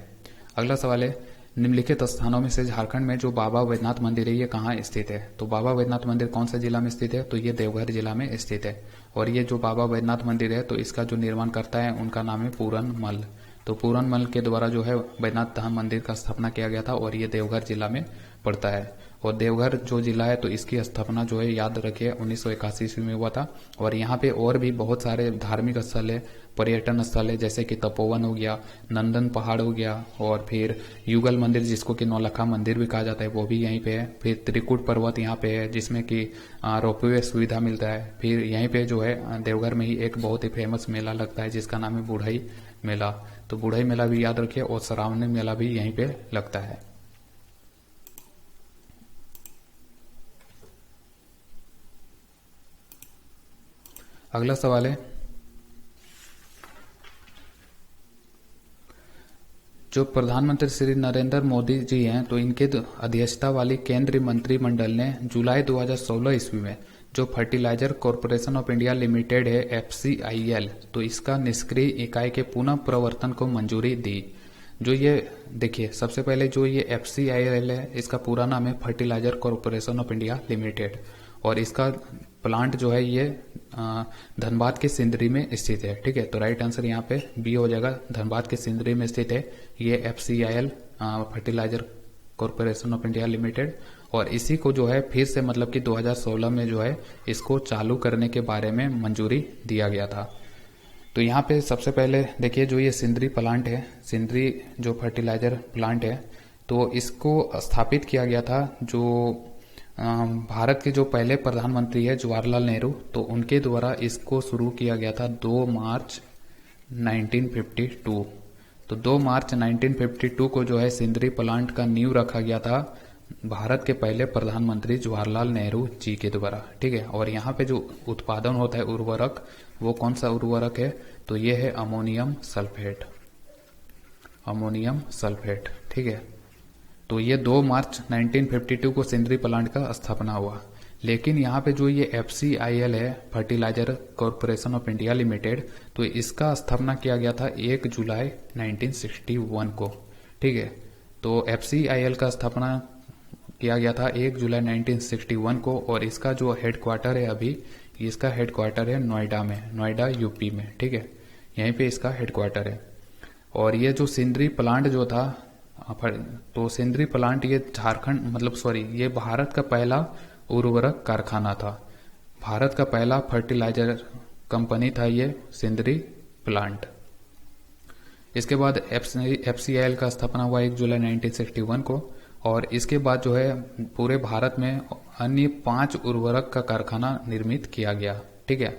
अगला सवाल है, निम्नलिखित स्थानों में से झारखंड में जो बाबा वैद्यनाथ मंदिर है, ये कहाँ स्थित है। तो बाबा वैद्यनाथ मंदिर कौन से जिला में स्थित है, तो ये देवघर जिला में स्थित है। और ये जो बाबा वैद्यनाथ मंदिर है, तो इसका जो निर्माण करता है उनका नाम है पूरन मल। तो पूरन मल के द्वारा जो है वैद्यनाथ धाम मंदिर का स्थापना किया गया था और ये देवघर जिला में पड़ता है। और देवघर जो जिला है, तो इसकी स्थापना जो है याद रखिए 1981 ईस्वी में हुआ था। और यहाँ पे और भी बहुत सारे धार्मिक स्थल है, पर्यटन स्थल है, जैसे कि तपोवन हो गया, नंदन पहाड़ हो गया, और फिर युगल मंदिर जिसको कि नौलखा मंदिर भी कहा जाता है, वो भी यहीं पे है। फिर त्रिकुट पर्वत यहाँ पे है, जिसमें कि रोपवे सुविधा मिलता है। फिर यहीं पे जो है देवघर में ही एक बहुत ही फेमस मेला लगता है, जिसका नाम है बुढ़ई मेला। तो बुढ़ई मेला भी याद रखिए, और श्रावणी मेला भी यहीं पे लगता है। अगला सवाल है, जो प्रधानमंत्री श्री नरेंद्र मोदी जी हैं, तो इनके अध्यक्षता वाली केंद्रीय मंत्रिमंडल ने जुलाई 2016 ईस्वी में जो fertiliser corporation of India limited है, FCIL, तो इसका निष्क्रिय इकाई के पुनः प्रवर्तन को मंजूरी दी। जो ये देखिए, सबसे पहले जो ये FCIL है, इसका पूरा नाम है fertiliser corporation of India limited, और इसका प्लांट जो है ये धनबाद के सिंदरी में स्थित है। ठीक है, तो राइट आंसर यहाँ पे बी हो जाएगा, धनबाद के सिंदरी में स्थित है ये FCIL fertiliser corporation of India limited. और इसी को जो है फिर से मतलब कि 2016 में जो है इसको चालू करने के बारे में मंजूरी दिया गया था। तो यहाँ पे सबसे पहले देखिए, जो ये सिंदरी प्लांट है, सिंदरी जो फर्टिलाइजर प्लांट है, तो इसको स्थापित किया गया था जो भारत के जो पहले प्रधानमंत्री है जवाहरलाल नेहरू, तो उनके द्वारा इसको शुरू किया गया था 2 मार्च 1952। तो 2 मार्च 1952 को जो है सिंदरी प्लांट का नींव रखा गया था भारत के पहले प्रधानमंत्री जवाहरलाल नेहरू जी के द्वारा। ठीक है, और यहाँ पे जो उत्पादन होता है उर्वरक, वो कौन सा उर्वरक है, तो ये है अमोनियम सल्फेट, अमोनियम सल्फेट। ठीक है, तो ये 2 मार्च 1952 को सिंदरी प्लांट का स्थापना हुआ। लेकिन यहाँ पे जो ये FCIL है fertiliser corporation of India limited, तो इसका स्थापना किया गया था 1 जुलाई 1961 को। ठीक है, तो FCIL का स्थापना किया गया था 1 जुलाई 1961 को, और इसका जो हेडक्वार्टर है अभी, इसका हेडक्वार्टर है नोएडा में, नोएडा यूपी में। ठीक है, यहीं पे इसका हेडक्वार्टर है। और ये जो सिंदरी प्लांट जो था, तो सिंदरी प्लांट ये झारखंड मतलब सॉरी ये भारत का पहला उर्वरक कारखाना था, भारत का पहला फर्टिलाइजर कंपनी था ये सिंदरी प्लांट। इसके बाद FCIL का स्थापना हुआ 1 जुलाई 1961 को, और इसके बाद जो है पूरे भारत में अन्य 5 उर्वरक का कारखाना निर्मित किया गया। ठीक है,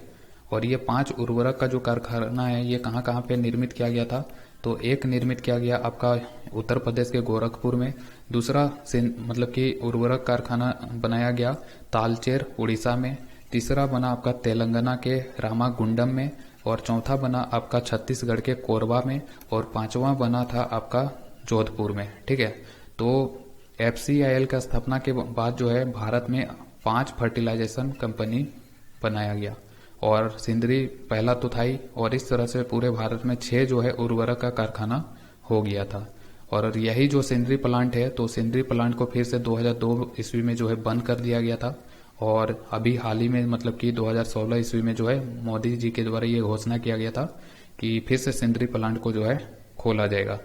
और ये 5 उर्वरक का जो कारखाना है ये कहाँ कहाँ पे निर्मित किया गया था, तो एक निर्मित किया गया आपका उत्तर प्रदेश के गोरखपुर में, दूसरा मतलब कि उर्वरक कारखाना बनाया गया तालचेर उड़ीसा में, तीसरा बना आपका तेलंगाना के रामागुंडम में, और चौथा बना आपका छत्तीसगढ़ के कोरबा में, और पांचवा बना था आपका जोधपुर में। ठीक है, तो FCIL का स्थापना के बाद जो है भारत में 5 फर्टिलाइजेशन कंपनी बनाया गया, और सिंदरी पहला तो था ही, और इस तरह से पूरे भारत में 6 जो है उर्वरक का कारखाना हो गया था। और यही जो सिंदरी प्लांट है, तो सिंदरी प्लांट को फिर से 2002 ईस्वी में जो है बंद कर दिया गया था, और अभी हाल ही में मतलब कि 2016 ईस्वी में जो है मोदी जी के द्वारा ये घोषणा किया गया था कि फिर से सिंदरी प्लांट को जो है खोला जाएगा।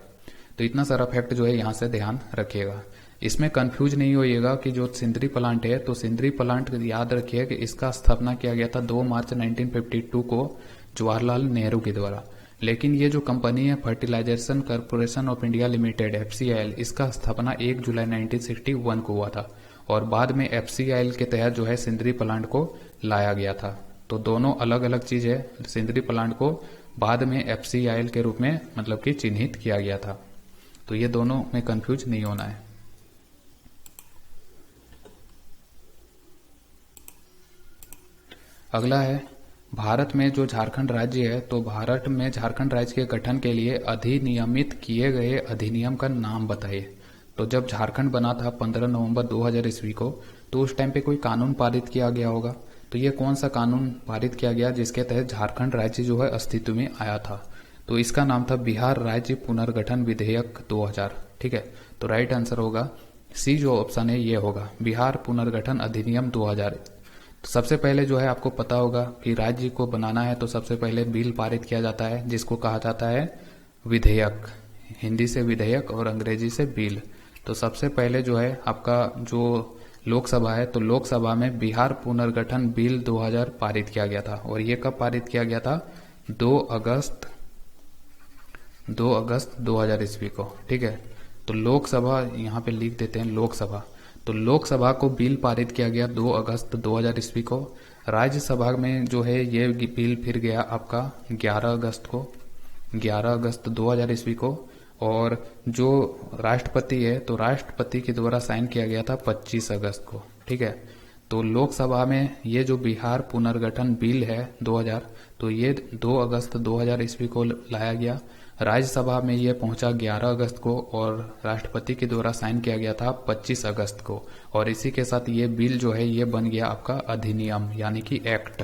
तो इतना सारा फैक्ट जो है यहाँ से ध्यान रखिएगा। इसमें कंफ्यूज नहीं होइएगा कि जो सिंदरी प्लांट है, तो सिंदरी प्लांट याद रखिए कि इसका स्थापना किया गया था 2 मार्च 1952 को जवाहरलाल नेहरू के द्वारा। लेकिन ये जो कंपनी है fertilisation corporation of India limited FCIL, इसका स्थापना 1 जुलाई 1961 को हुआ था, और बाद में FCIL के तहत जो है सिंदरी प्लांट को लाया गया था। तो दोनों अलग अलग चीज है। सिंदरी प्लांट को बाद में FCIL के रूप में मतलब कि चिन्हित किया गया था। तो ये दोनों में कंफ्यूज नहीं होना है। अगला है भारत में जो झारखंड राज्य है, तो भारत में झारखंड राज्य के गठन के लिए अधिनियमित किए गए अधिनियम का नाम बताइए। तो जब झारखंड बना था 15 नवंबर 2000 ईस्वी को, तो उस टाइम पे कोई कानून पारित किया गया होगा। तो ये कौन सा कानून पारित किया गया जिसके तहत झारखंड राज्य जो है अस्तित्व में आया था? तो इसका नाम था बिहार राज्य पुनर्गठन विधेयक 2000। ठीक है, तो राइट आंसर होगा सी, जो ऑप्शन है ये होगा बिहार पुनर्गठन अधिनियम 2000। तो सबसे पहले जो है आपको पता होगा कि राज्य को बनाना है तो सबसे पहले बिल पारित किया जाता है जिसको कहा जाता है विधेयक, हिंदी से विधेयक और अंग्रेजी से बिल। तो सबसे पहले जो है आपका जो लोकसभा है, तो लोकसभा में बिहार पुनर्गठन बिल 2000 पारित किया गया था, और ये कब पारित किया गया था? 2 अगस्त 2000 ईस्वी को। ठीक है, तो लोकसभा यहाँ पे लिख देते हैं लोकसभा। तो लोकसभा को बिल पारित किया गया 2 अगस्त 2000 ईस्वी को। राज्यसभा में जो है ये बिल फिर गया आपका 11 अगस्त 2000 ईस्वी को। और जो राष्ट्रपति है, तो राष्ट्रपति के द्वारा साइन किया गया था 25 अगस्त को। ठीक है, तो लोकसभा में ये जो बिहार पुनर्गठन बिल है 2000, तो ये 2 अगस्त 2000 ईस्वी को लाया गया। राज्यसभा में ये पहुंचा 11 अगस्त को, और राष्ट्रपति के द्वारा साइन किया गया था 25 अगस्त को। और इसी के साथ ये बिल जो है ये बन गया आपका अधिनियम, यानी कि एक्ट।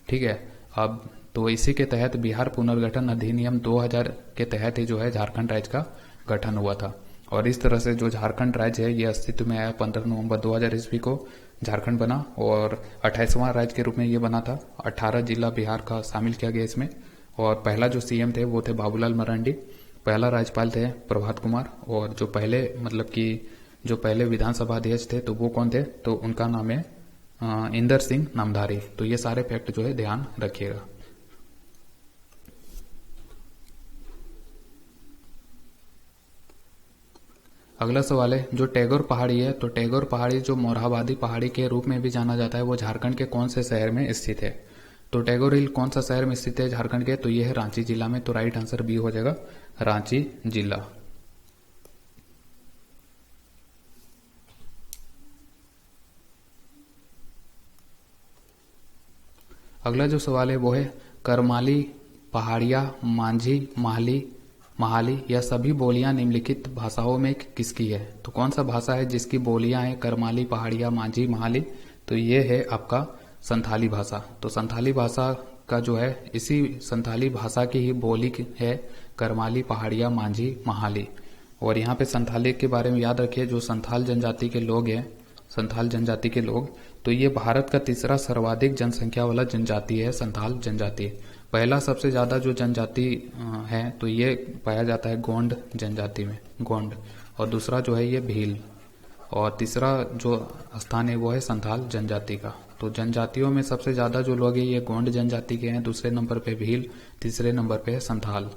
ठीक है, अब तो इसी के तहत बिहार पुनर्गठन अधिनियम 2000 के तहत ही जो है झारखंड राज्य का गठन हुआ था। और इस तरह से जो झारखंड राज्य है ये अस्तित्व में आया 15 नवंबर 2000 ईस्वी को झारखंड बना और 28वां राज्य के रूप में ये बना था। 18 जिला बिहार का शामिल किया गया इसमें। और पहला जो सीएम थे वो थे बाबूलाल मरांडी, पहला राज्यपाल थे प्रभात कुमार, और जो पहले मतलब कि जो पहले विधानसभा अध्यक्ष थे तो वो कौन थे, तो उनका नाम है इंदर सिंह नामधारी। तो ये सारे फैक्ट जो है ध्यान रखिएगा। अगला सवाल है जो टैगोर पहाड़ी है, तो टैगोर पहाड़ी जो मोरहाबादी पहाड़ी के रूप में भी जाना जाता है वो झारखंड के कौन से शहर में स्थित है। तो टैगोर हिल कौन सा शहर में स्थित है झारखंड के, तो ये है रांची जिला में। तो राइट आंसर बी हो जाएगा, रांची जिला। अगला जो सवाल है वो है करमाली, पहाड़िया, मांझी, महाली यह सभी बोलियां निम्नलिखित भाषाओं में किसकी है। तो कौन सा भाषा है जिसकी बोलियां हैं करमाली, पहाड़िया, मांझी, महाली, तो ये है आपका संथाली भाषा। तो संथाली भाषा का जो है इसी संथाली भाषा की ही बोली है करमाली, पहाड़िया, मांझी, महाली। और यहाँ पे संथाली के बारे में याद रखिए, जो संथाल जनजाति के लोग हैं, संथाल जनजाति के लोग, तो ये भारत का तीसरा सर्वाधिक जनसंख्या वाला जनजाति है संथाल जनजाति। पहला सबसे ज्यादा जो जनजाति है तो ये पाया जाता है गोंड जनजाति में, गोंड, और दूसरा जो है ये भील, और तीसरा जो स्थान है वो है संथाल जनजाति का। तो जनजातियों में सबसे ज्यादा जो लोग हैं ये गोंड जनजाति के हैं, दूसरे नंबर पे भील, तीसरे नंबर पे है संथाल।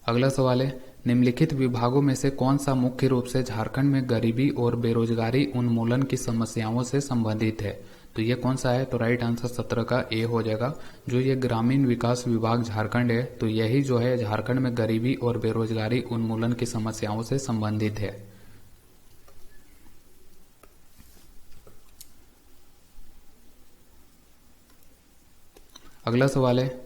अगला सवाल है निम्नलिखित विभागों में से कौन सा मुख्य रूप से झारखंड में गरीबी और बेरोजगारी उन्मूलन की समस्याओं से संबंधित है। तो ये कौन सा है, तो राइट आंसर 17 का ए हो जाएगा। जो ये ग्रामीण विकास विभाग झारखंड है तो यही जो है झारखंड में गरीबी और बेरोजगारी उन्मूलन की समस्याओं से संबंधित है। अगला सवाल है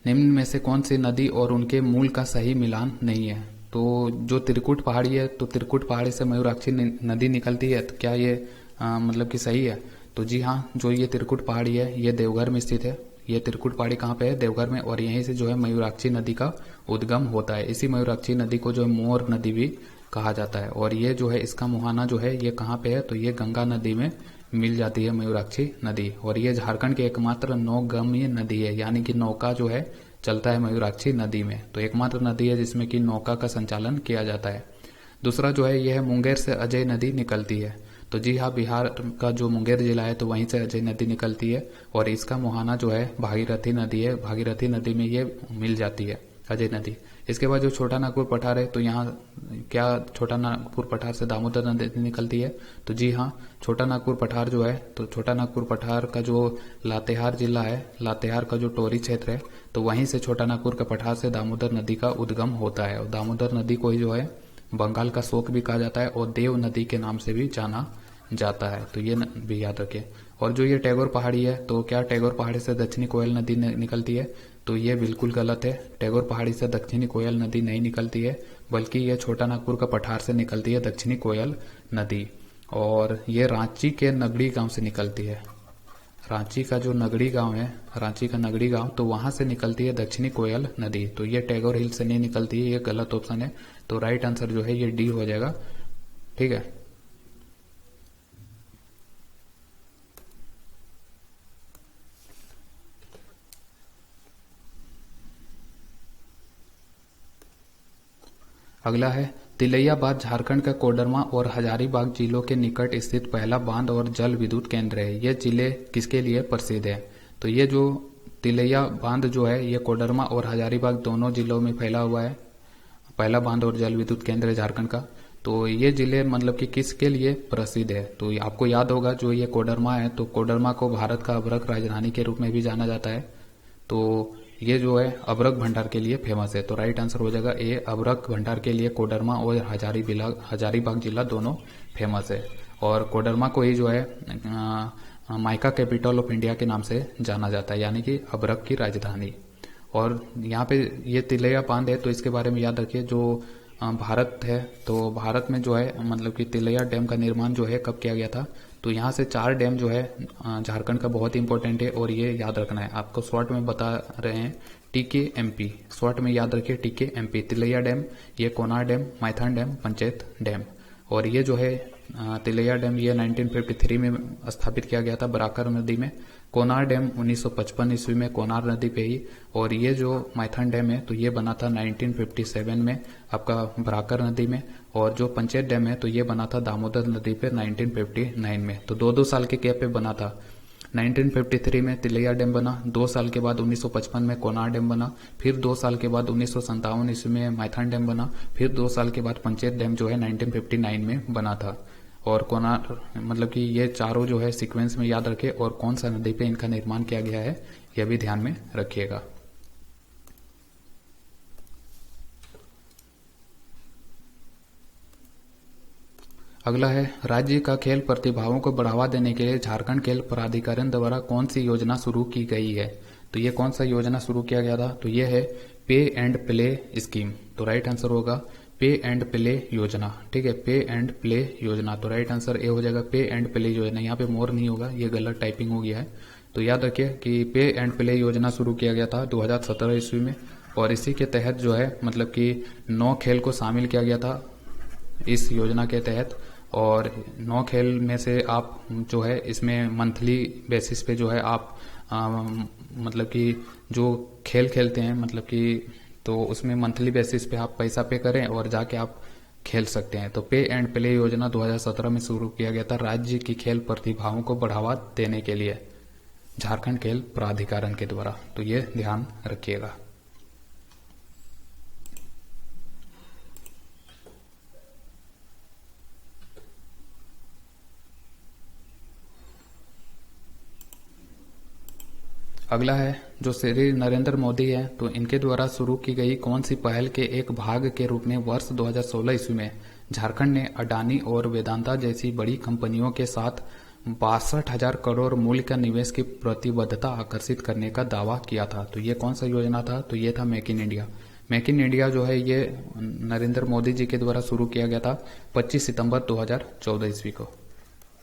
निम्न में से कौन सी नदी और उनके मूल का सही मिलान नहीं है। तो जो त्रिकुट पहाड़ी है तो त्रिकुट पहाड़ी से मयूराक्षी नदी निकलती है, तो क्या ये मतलब कि सही है। तो जी हाँ, जो ये त्रिकुट पहाड़ी है ये देवघर में स्थित है। ये त्रिकुट पहाड़ी कहाँ पे है, देवघर में, और यहीं से जो है मयूराक्षी नदी का उद्गम होता है। इसी मयूराक्षी नदी को जो है मोर नदी भी कहा जाता है। और ये जो है इसका मुहाना जो है ये कहाँ पे है, तो ये गंगा नदी में मिल जाती है मयूराक्षी नदी। और ये झारखंड की एकमात्र नौगम्य नदी है, यानी कि नौका जो है चलता है मयूराक्षी नदी में। तो एकमात्र नदी है जिसमें कि नौका का संचालन किया जाता है। दूसरा जो है यह है मुंगेर से अजय नदी निकलती है। तो जी हाँ, बिहार का जो मुंगेर जिला है तो वहीं से अजय नदी निकलती है, और इसका मुहाना जो है भागीरथी नदी है। भागीरथी नदी में ये मिल जाती है अजय नदी। इसके बाद जो छोटा नागपुर पठार है तो यहाँ क्या छोटा नागपुर पठार से दामोदर नदी निकलती है। तो जी हाँ, छोटा नागपुर पठार जो है तो छोटा नागपुर पठार का जो लातेहार जिला है, लातेहार का जो टोरी क्षेत्र है, तो वहीं से छोटा नागपुर के पठार से दामोदर नदी का उद्गम होता है। और दामोदर नदी को ही जो है बंगाल का शोक भी कहा जाता है और देव नदी के नाम से भी जाना जाता है। तो ये भी याद रखें। और जो ये टैगोर पहाड़ी है तो क्या टैगोर पहाड़ी से दक्षिणी कोयल नदी निकलती है, तो ये बिल्कुल गलत है। टैगोर पहाड़ी से दक्षिणी कोयल नदी नहीं निकलती है, बल्कि ये छोटा नागपुर का पठार से निकलती है दक्षिणी कोयल नदी। और ये रांची के नगड़ी गांव से निकलती है। रांची का जो नगड़ी गांव है, रांची का नगड़ी गांव, तो वहां से निकलती है दक्षिणी कोयल नदी। तो ये टैगोर हिल से नहीं निकलती है, ये गलत ऑप्शन है। तो राइट आंसर जो है ये डी हो जाएगा। ठीक है। अगला है तिलैया बांध झारखंड का कोडरमा और हजारीबाग जिलों के निकट स्थित पहला बांध और जल विद्युत केंद्र है। ये जिले किसके लिए प्रसिद्ध है। तो ये जो तिलैया बांध जो है ये कोडरमा और हजारीबाग दोनों जिलों में फैला हुआ है, पहला बांध और जल विद्युत केंद्र है झारखंड का। तो ये जिले मतलब कि किसके लिए प्रसिद्ध है, तो आपको याद होगा जो ये कोडरमा है तो कोडरमा को भारत का अभ्रक राजधानी के रूप में भी जाना जाता है। तो ये जो है अभ्रक भंडार के लिए फेमस है। तो राइट आंसर हो जाएगा ए, अभ्रक भंडार के लिए कोडरमा और हजारीबाग जिला दोनों फेमस है। और कोडरमा को ही जो है माइका कैपिटल ऑफ इंडिया के नाम से जाना जाता है, यानी कि अभ्रक की राजधानी। और यहाँ पे ये तिलैया बांध है तो इसके बारे में याद रखिए, जो भारत है तो भारत में जो है मतलब कि तिलैया डैम का निर्माण जो है कब किया गया था, तो यहाँ से 4 डैम जो है झारखंड का बहुत इंपॉर्टेंट है और ये याद रखना है आपको। शॉर्ट में बता रहे हैं TKMP, शॉर्ट में याद रखिए TKMP। तिलैया डैम, ये Konar dam, Maithan dam, Panchet dam. और ये जो है तिलैया डैम ये 1953 में स्थापित किया गया था बराकर नदी में। कोनार डैम 1955 ईस्वी में कोनार नदी पे ही। और ये जो माइथन डैम है तो ये बना था 1957 में आपका बराकर नदी में। और जो पंचेत डैम है तो ये बना था दामोदर नदी पे 1959 में। तो 2-2 साल के गैप पे बना था। 1953 में तिलैया डैम बना, 2 साल के बाद 1955 में कोनार डैम बना, फिर 2 साल के बाद 1957 ईस्वी में माइथन डैम बना, फिर 2 साल के बाद पंचेत डैम जो है 1959 में बना था। और कोनार मतलब कि ये चारों जो है सीक्वेंस में याद रखे और कौन सा नदी पे इनका निर्माण किया गया है यह भी ध्यान में रखिएगा। अगला है राज्य का खेल प्रतिभाओं को बढ़ावा देने के लिए झारखंड खेल प्राधिकरण द्वारा कौन सी योजना शुरू की गई है। तो ये कौन सा योजना शुरू किया गया था, तो ये है पे एंड प्ले स्कीम। तो राइट आंसर होगा पे एंड प्ले योजना। ठीक है, पे एंड प्ले योजना। तो राइट आंसर ए हो जाएगा पे एंड प्ले योजना। यहाँ पे मोर नहीं होगा, ये गलत टाइपिंग हो गया है। तो याद रखिए कि पे एंड प्ले योजना शुरू किया गया था 2017 ईस्वी में। और इसी के तहत जो है मतलब कि 9 खेल को शामिल किया गया था इस योजना के तहत। और 9 खेल में से आप जो है इसमें मंथली बेसिस पे जो है आप मतलब कि जो खेल खेलते हैं मतलब कि तो उसमें मंथली बेसिस पे आप पैसा पे करें और जाके आप खेल सकते हैं। तो पे एंड प्ले योजना 2017 में शुरू किया गया था राज्य की खेल प्रतिभाओं को बढ़ावा देने के लिए झारखंड खेल प्राधिकरण के द्वारा। तो ये ध्यान रखिएगा। अगला है जो श्री नरेंद्र मोदी है तो इनके द्वारा शुरू की गई कौन सी पहल के एक भाग के रूप में वर्ष 2016 ईस्वी में झारखंड ने अडानी और वेदांता जैसी बड़ी कंपनियों के साथ 62,000 करोड़ मूल्य का निवेश की प्रतिबद्धता आकर्षित करने का दावा किया था। तो ये कौन सा योजना था, तो ये था make in India. Make in India जो है ये नरेंद्र मोदी जी के द्वारा शुरू किया गया था 25 सितंबर 2014 ईस्वी को।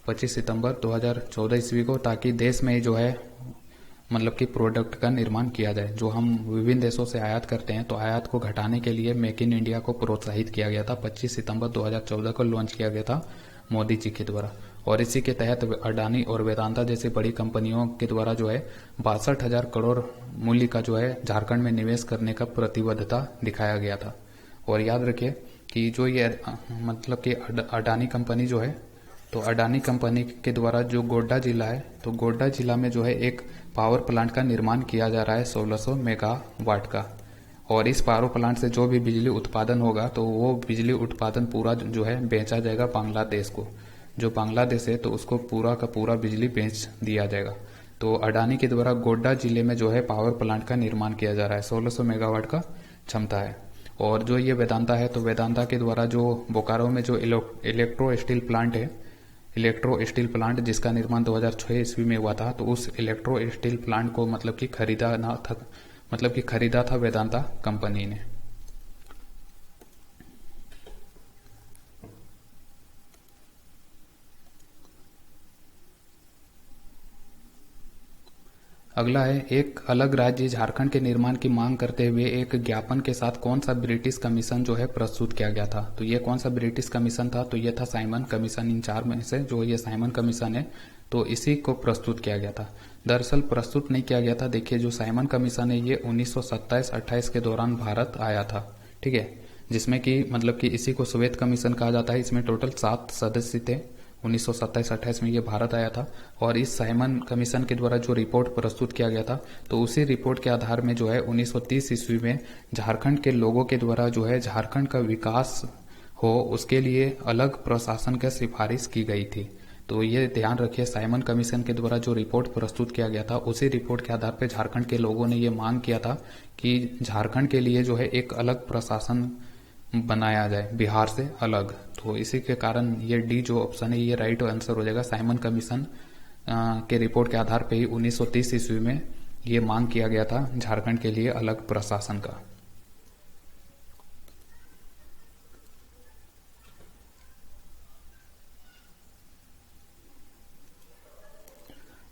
25 सितंबर 2014 ईस्वी को, ताकि देश में जो है मतलब कि प्रोडक्ट का निर्माण किया जाए। जो हम विभिन्न देशों से आयात करते हैं तो आयात को घटाने के लिए मेक इन इंडिया को प्रोत्साहित किया गया था। 25 सितंबर 2014 को लॉन्च किया गया था मोदी जी के द्वारा। और इसी के तहत अडानी और वेदांता जैसी बड़ी कंपनियों के द्वारा जो है 62,000 करोड़ मूल्य का जो है झारखंड में निवेश करने का प्रतिबद्धता दिखाया गया था। और याद रखिए कि जो ये मतलब कि अडानी कंपनी जो है तो अडानी कंपनी के द्वारा जो गोड्डा जिला है तो गोड्डा जिला में जो है एक पावर प्लांट का निर्माण किया जा रहा है 1600 मेगावाट का। और इस पावर प्लांट से जो भी बिजली उत्पादन होगा तो वो बिजली उत्पादन पूरा जो है बेचा जाएगा बांग्लादेश को। जो बांग्लादेश है तो उसको पूरा का पूरा बिजली बेच दिया जाएगा। तो अडानी के द्वारा गोड्डा जिले में जो है पावर प्लांट का निर्माण किया जा रहा है, 1600 मेगावाट का क्षमता है। और जो ये वेदांता है तो वेदांता के द्वारा जो बोकारो में जो इलेक्ट्रो स्टील प्लांट है, इलेक्ट्रो स्टील प्लांट जिसका निर्माण 2006 ईस्वी में हुआ था, तो उस इलेक्ट्रो स्टील प्लांट को मतलब कि खरीदा था वेदांता कंपनी ने। अगला है एक अलग राज्य झारखंड के निर्माण की मांग करते हुए एक ज्ञापन के साथ कौन सा ब्रिटिश कमीशन जो है प्रस्तुत किया गया था। तो ये कौन सा ब्रिटिश कमीशन था, तो ये था साइमन कमीशन। इन 4 में से जो ये साइमन कमीशन है तो इसी को प्रस्तुत किया गया था। दरअसल प्रस्तुत नहीं किया गया था। देखिए जो साइमन कमीशन है ये 1927-28 के दौरान भारत आया था। ठीक है, जिसमें कि मतलब कि इसी को श्वेत कमीशन कहा जाता है। इसमें टोटल 7 सदस्य थे। 1927-28 में ये भारत आया था। और इस साइमन कमीशन के द्वारा जो रिपोर्ट प्रस्तुत किया गया था तो उसी रिपोर्ट के आधार में जो है 1930 ईस्वी में झारखंड के लोगों के द्वारा जो है झारखंड का विकास हो उसके लिए अलग प्रशासन की सिफारिश की गई थी। तो ये ध्यान रखिए, साइमन कमीशन के द्वारा जो रिपोर्ट प्रस्तुत किया गया था उसी रिपोर्ट के आधार पर झारखंड के लोगों ने ये मांग किया था कि झारखंड के लिए जो है एक अलग प्रशासन बनाया जाए बिहार से अलग। तो इसी के कारण ये डी जो ऑप्शन है ये राइट आंसर हो जाएगा। साइमन कमीशन के रिपोर्ट के आधार पर ही 1930 ईस्वी में ये मांग किया गया था झारखंड के लिए अलग प्रशासन का।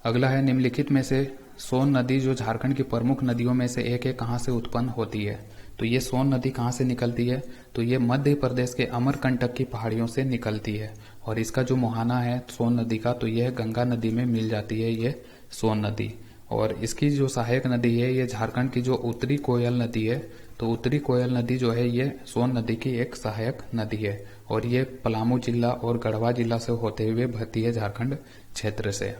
अगला है निम्नलिखित में से सोन नदी जो झारखंड की प्रमुख नदियों में से एक है, कहाँ से उत्पन्न होती है? तो ये सोन नदी कहाँ से निकलती है? तो ये मध्य प्रदेश के अमरकंटक की पहाड़ियों से निकलती है। और इसका जो मुहाना है सोन नदी का, तो यह गंगा नदी में मिल जाती है ये सोन नदी। और इसकी जो सहायक नदी है ये झारखंड की जो उत्तरी कोयल नदी है, तो उत्तरी कोयल नदी जो है ये सोन नदी की एक सहायक नदी है। और ये पलामू जिला और गढ़वा जिला से होते हुए बहती है झारखंड क्षेत्र से।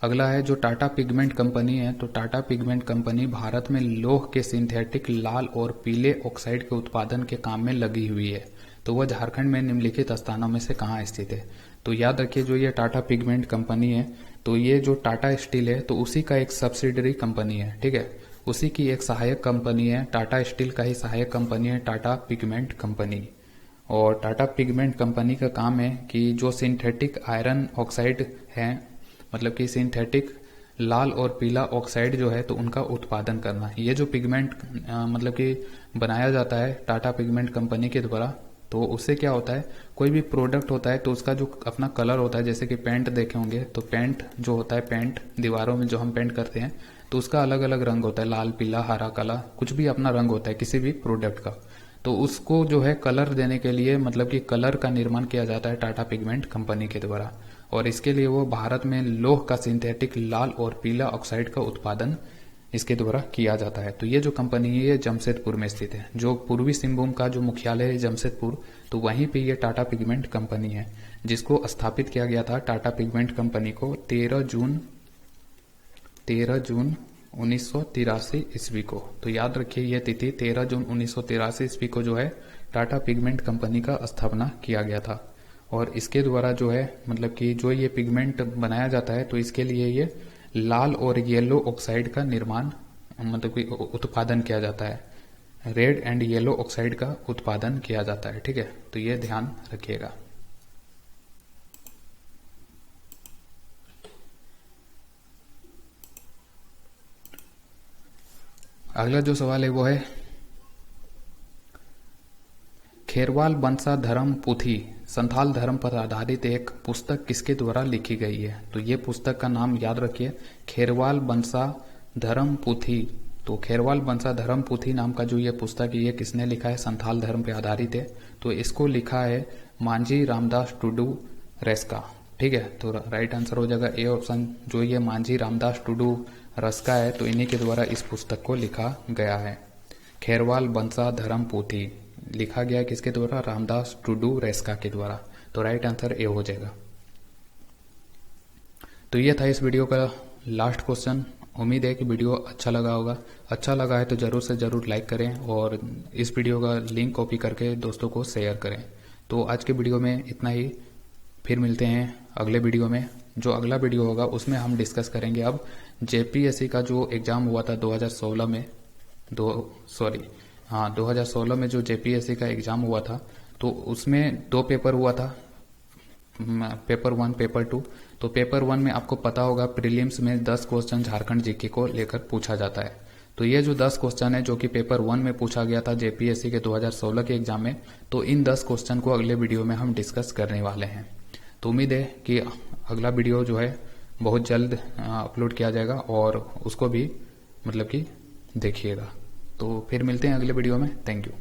अगला है जो टाटा पिगमेंट कंपनी है, तो टाटा पिगमेंट कंपनी भारत में लौह के सिंथेटिक लाल और पीले ऑक्साइड के उत्पादन के काम में लगी हुई है। तो वह झारखंड में निम्नलिखित स्थानों में से कहाँ स्थित है? तो याद रखिए जो ये टाटा पिगमेंट कंपनी है, तो ये जो टाटा स्टील है तो उसी का एक सब्सिडरी कंपनी है, ठीक है, उसी की एक सहायक कंपनी है। टाटा स्टील का ही सहायक कंपनी है टाटा पिगमेंट कंपनी। और टाटा पिगमेंट कंपनी का काम है कि जो सिंथेटिक आयरन ऑक्साइड है, मतलब कि सिंथेटिक लाल और पीला ऑक्साइड जो है तो उनका उत्पादन करना। ये जो पिगमेंट मतलब कि बनाया जाता है टाटा पिगमेंट कंपनी के द्वारा, तो उससे क्या होता है, कोई भी प्रोडक्ट होता है तो उसका जो अपना कलर होता है, जैसे कि पेंट देखे होंगे तो पेंट जो होता है, पेंट दीवारों में जो हम पेंट करते हैं तो उसका अलग अलग रंग होता है, लाल पीला हरा काला, कुछ भी अपना रंग होता है किसी भी प्रोडक्ट का। तो उसको जो है कलर देने के लिए, मतलब कि कलर का निर्माण किया जाता है टाटा पिगमेंट कंपनी के द्वारा। और इसके लिए वो भारत में लौह का सिंथेटिक लाल और पीला ऑक्साइड का उत्पादन इसके द्वारा किया जाता है। तो ये जो कंपनी है ये जमशेदपुर में स्थित है। जो पूर्वी सिंहभूम का जो मुख्यालय है जमशेदपुर, तो वहीं पे ये टाटा पिगमेंट कंपनी है, जिसको स्थापित किया गया था टाटा पिगमेंट कंपनी को 13 जून 1983 ईस्वी को। तो याद रखिए ये तिथि 13 जून 1983 ईस्वी को जो है टाटा पिगमेंट कंपनी का स्थापना किया गया था। और इसके द्वारा जो है, मतलब कि जो ये पिगमेंट बनाया जाता है तो इसके लिए ये लाल और येलो ऑक्साइड का निर्माण, मतलब कि उत्पादन किया जाता है, रेड एंड येलो ऑक्साइड का उत्पादन किया जाता है, ठीक है, तो ये ध्यान रखिएगा। अगला जो सवाल है वो है खेरवाल बंसा धर्म पुथी संथाल धर्म पर आधारित एक पुस्तक किसके द्वारा लिखी गई है? तो ये पुस्तक का नाम याद रखिए, खेरवाल बंसा धर्म पुथी। तो खेरवाल बंसा धर्म पुथी नाम का जो ये पुस्तक है ये किसने लिखा है? संथाल धर्म पर आधारित है। तो इसको लिखा है मांझी रामदास टुडू रेस्का, ठीक है। तो राइट आंसर हो जाएगा ए ऑप्शन, जो ये मांझी रामदास टुडू रस्का है, तो इन्हीं के द्वारा इस पुस्तक को लिखा गया है। खेरवाल बंसा धर्म पोथी लिखा गया किसके द्वारा? रामदास टुडू रेस्का के द्वारा। तो राइट आंसर ए हो जाएगा। तो ये था इस वीडियो का लास्ट क्वेश्चन। उम्मीद है कि वीडियो अच्छा लगा होगा। अच्छा लगा है तो जरूर से जरूर लाइक करें और इस वीडियो का लिंक कॉपी करके दोस्तों को शेयर करें। तो आज के वीडियो में इतना ही, फिर मिलते हैं अगले वीडियो में। जो अगला वीडियो होगा उसमें हम डिस्कस करेंगे अब जेपीएससी का जो एग्जाम हुआ था 2016 में, 2016 में जो जेपीएससी का एग्जाम हुआ था, तो उसमें 2 पेपर हुआ था, पेपर 1 पेपर 2। तो पेपर 1 में आपको पता होगा प्रीलिम्स में 10 क्वेश्चन झारखंड जीके को लेकर पूछा जाता है। तो ये जो 10 क्वेश्चन है जो कि पेपर 1 में पूछा गया था जेपीएससी के 2016 के एग्जाम में, तो इन 10 क्वेश्चन को अगले वीडियो में हम डिस्कस करने वाले हैं। तो उम्मीद है कि अगला वीडियो जो है बहुत जल्द अपलोड किया जाएगा और उसको भी मतलब कि देखिएगा। तो फिर मिलते हैं अगले वीडियो में। Thank you.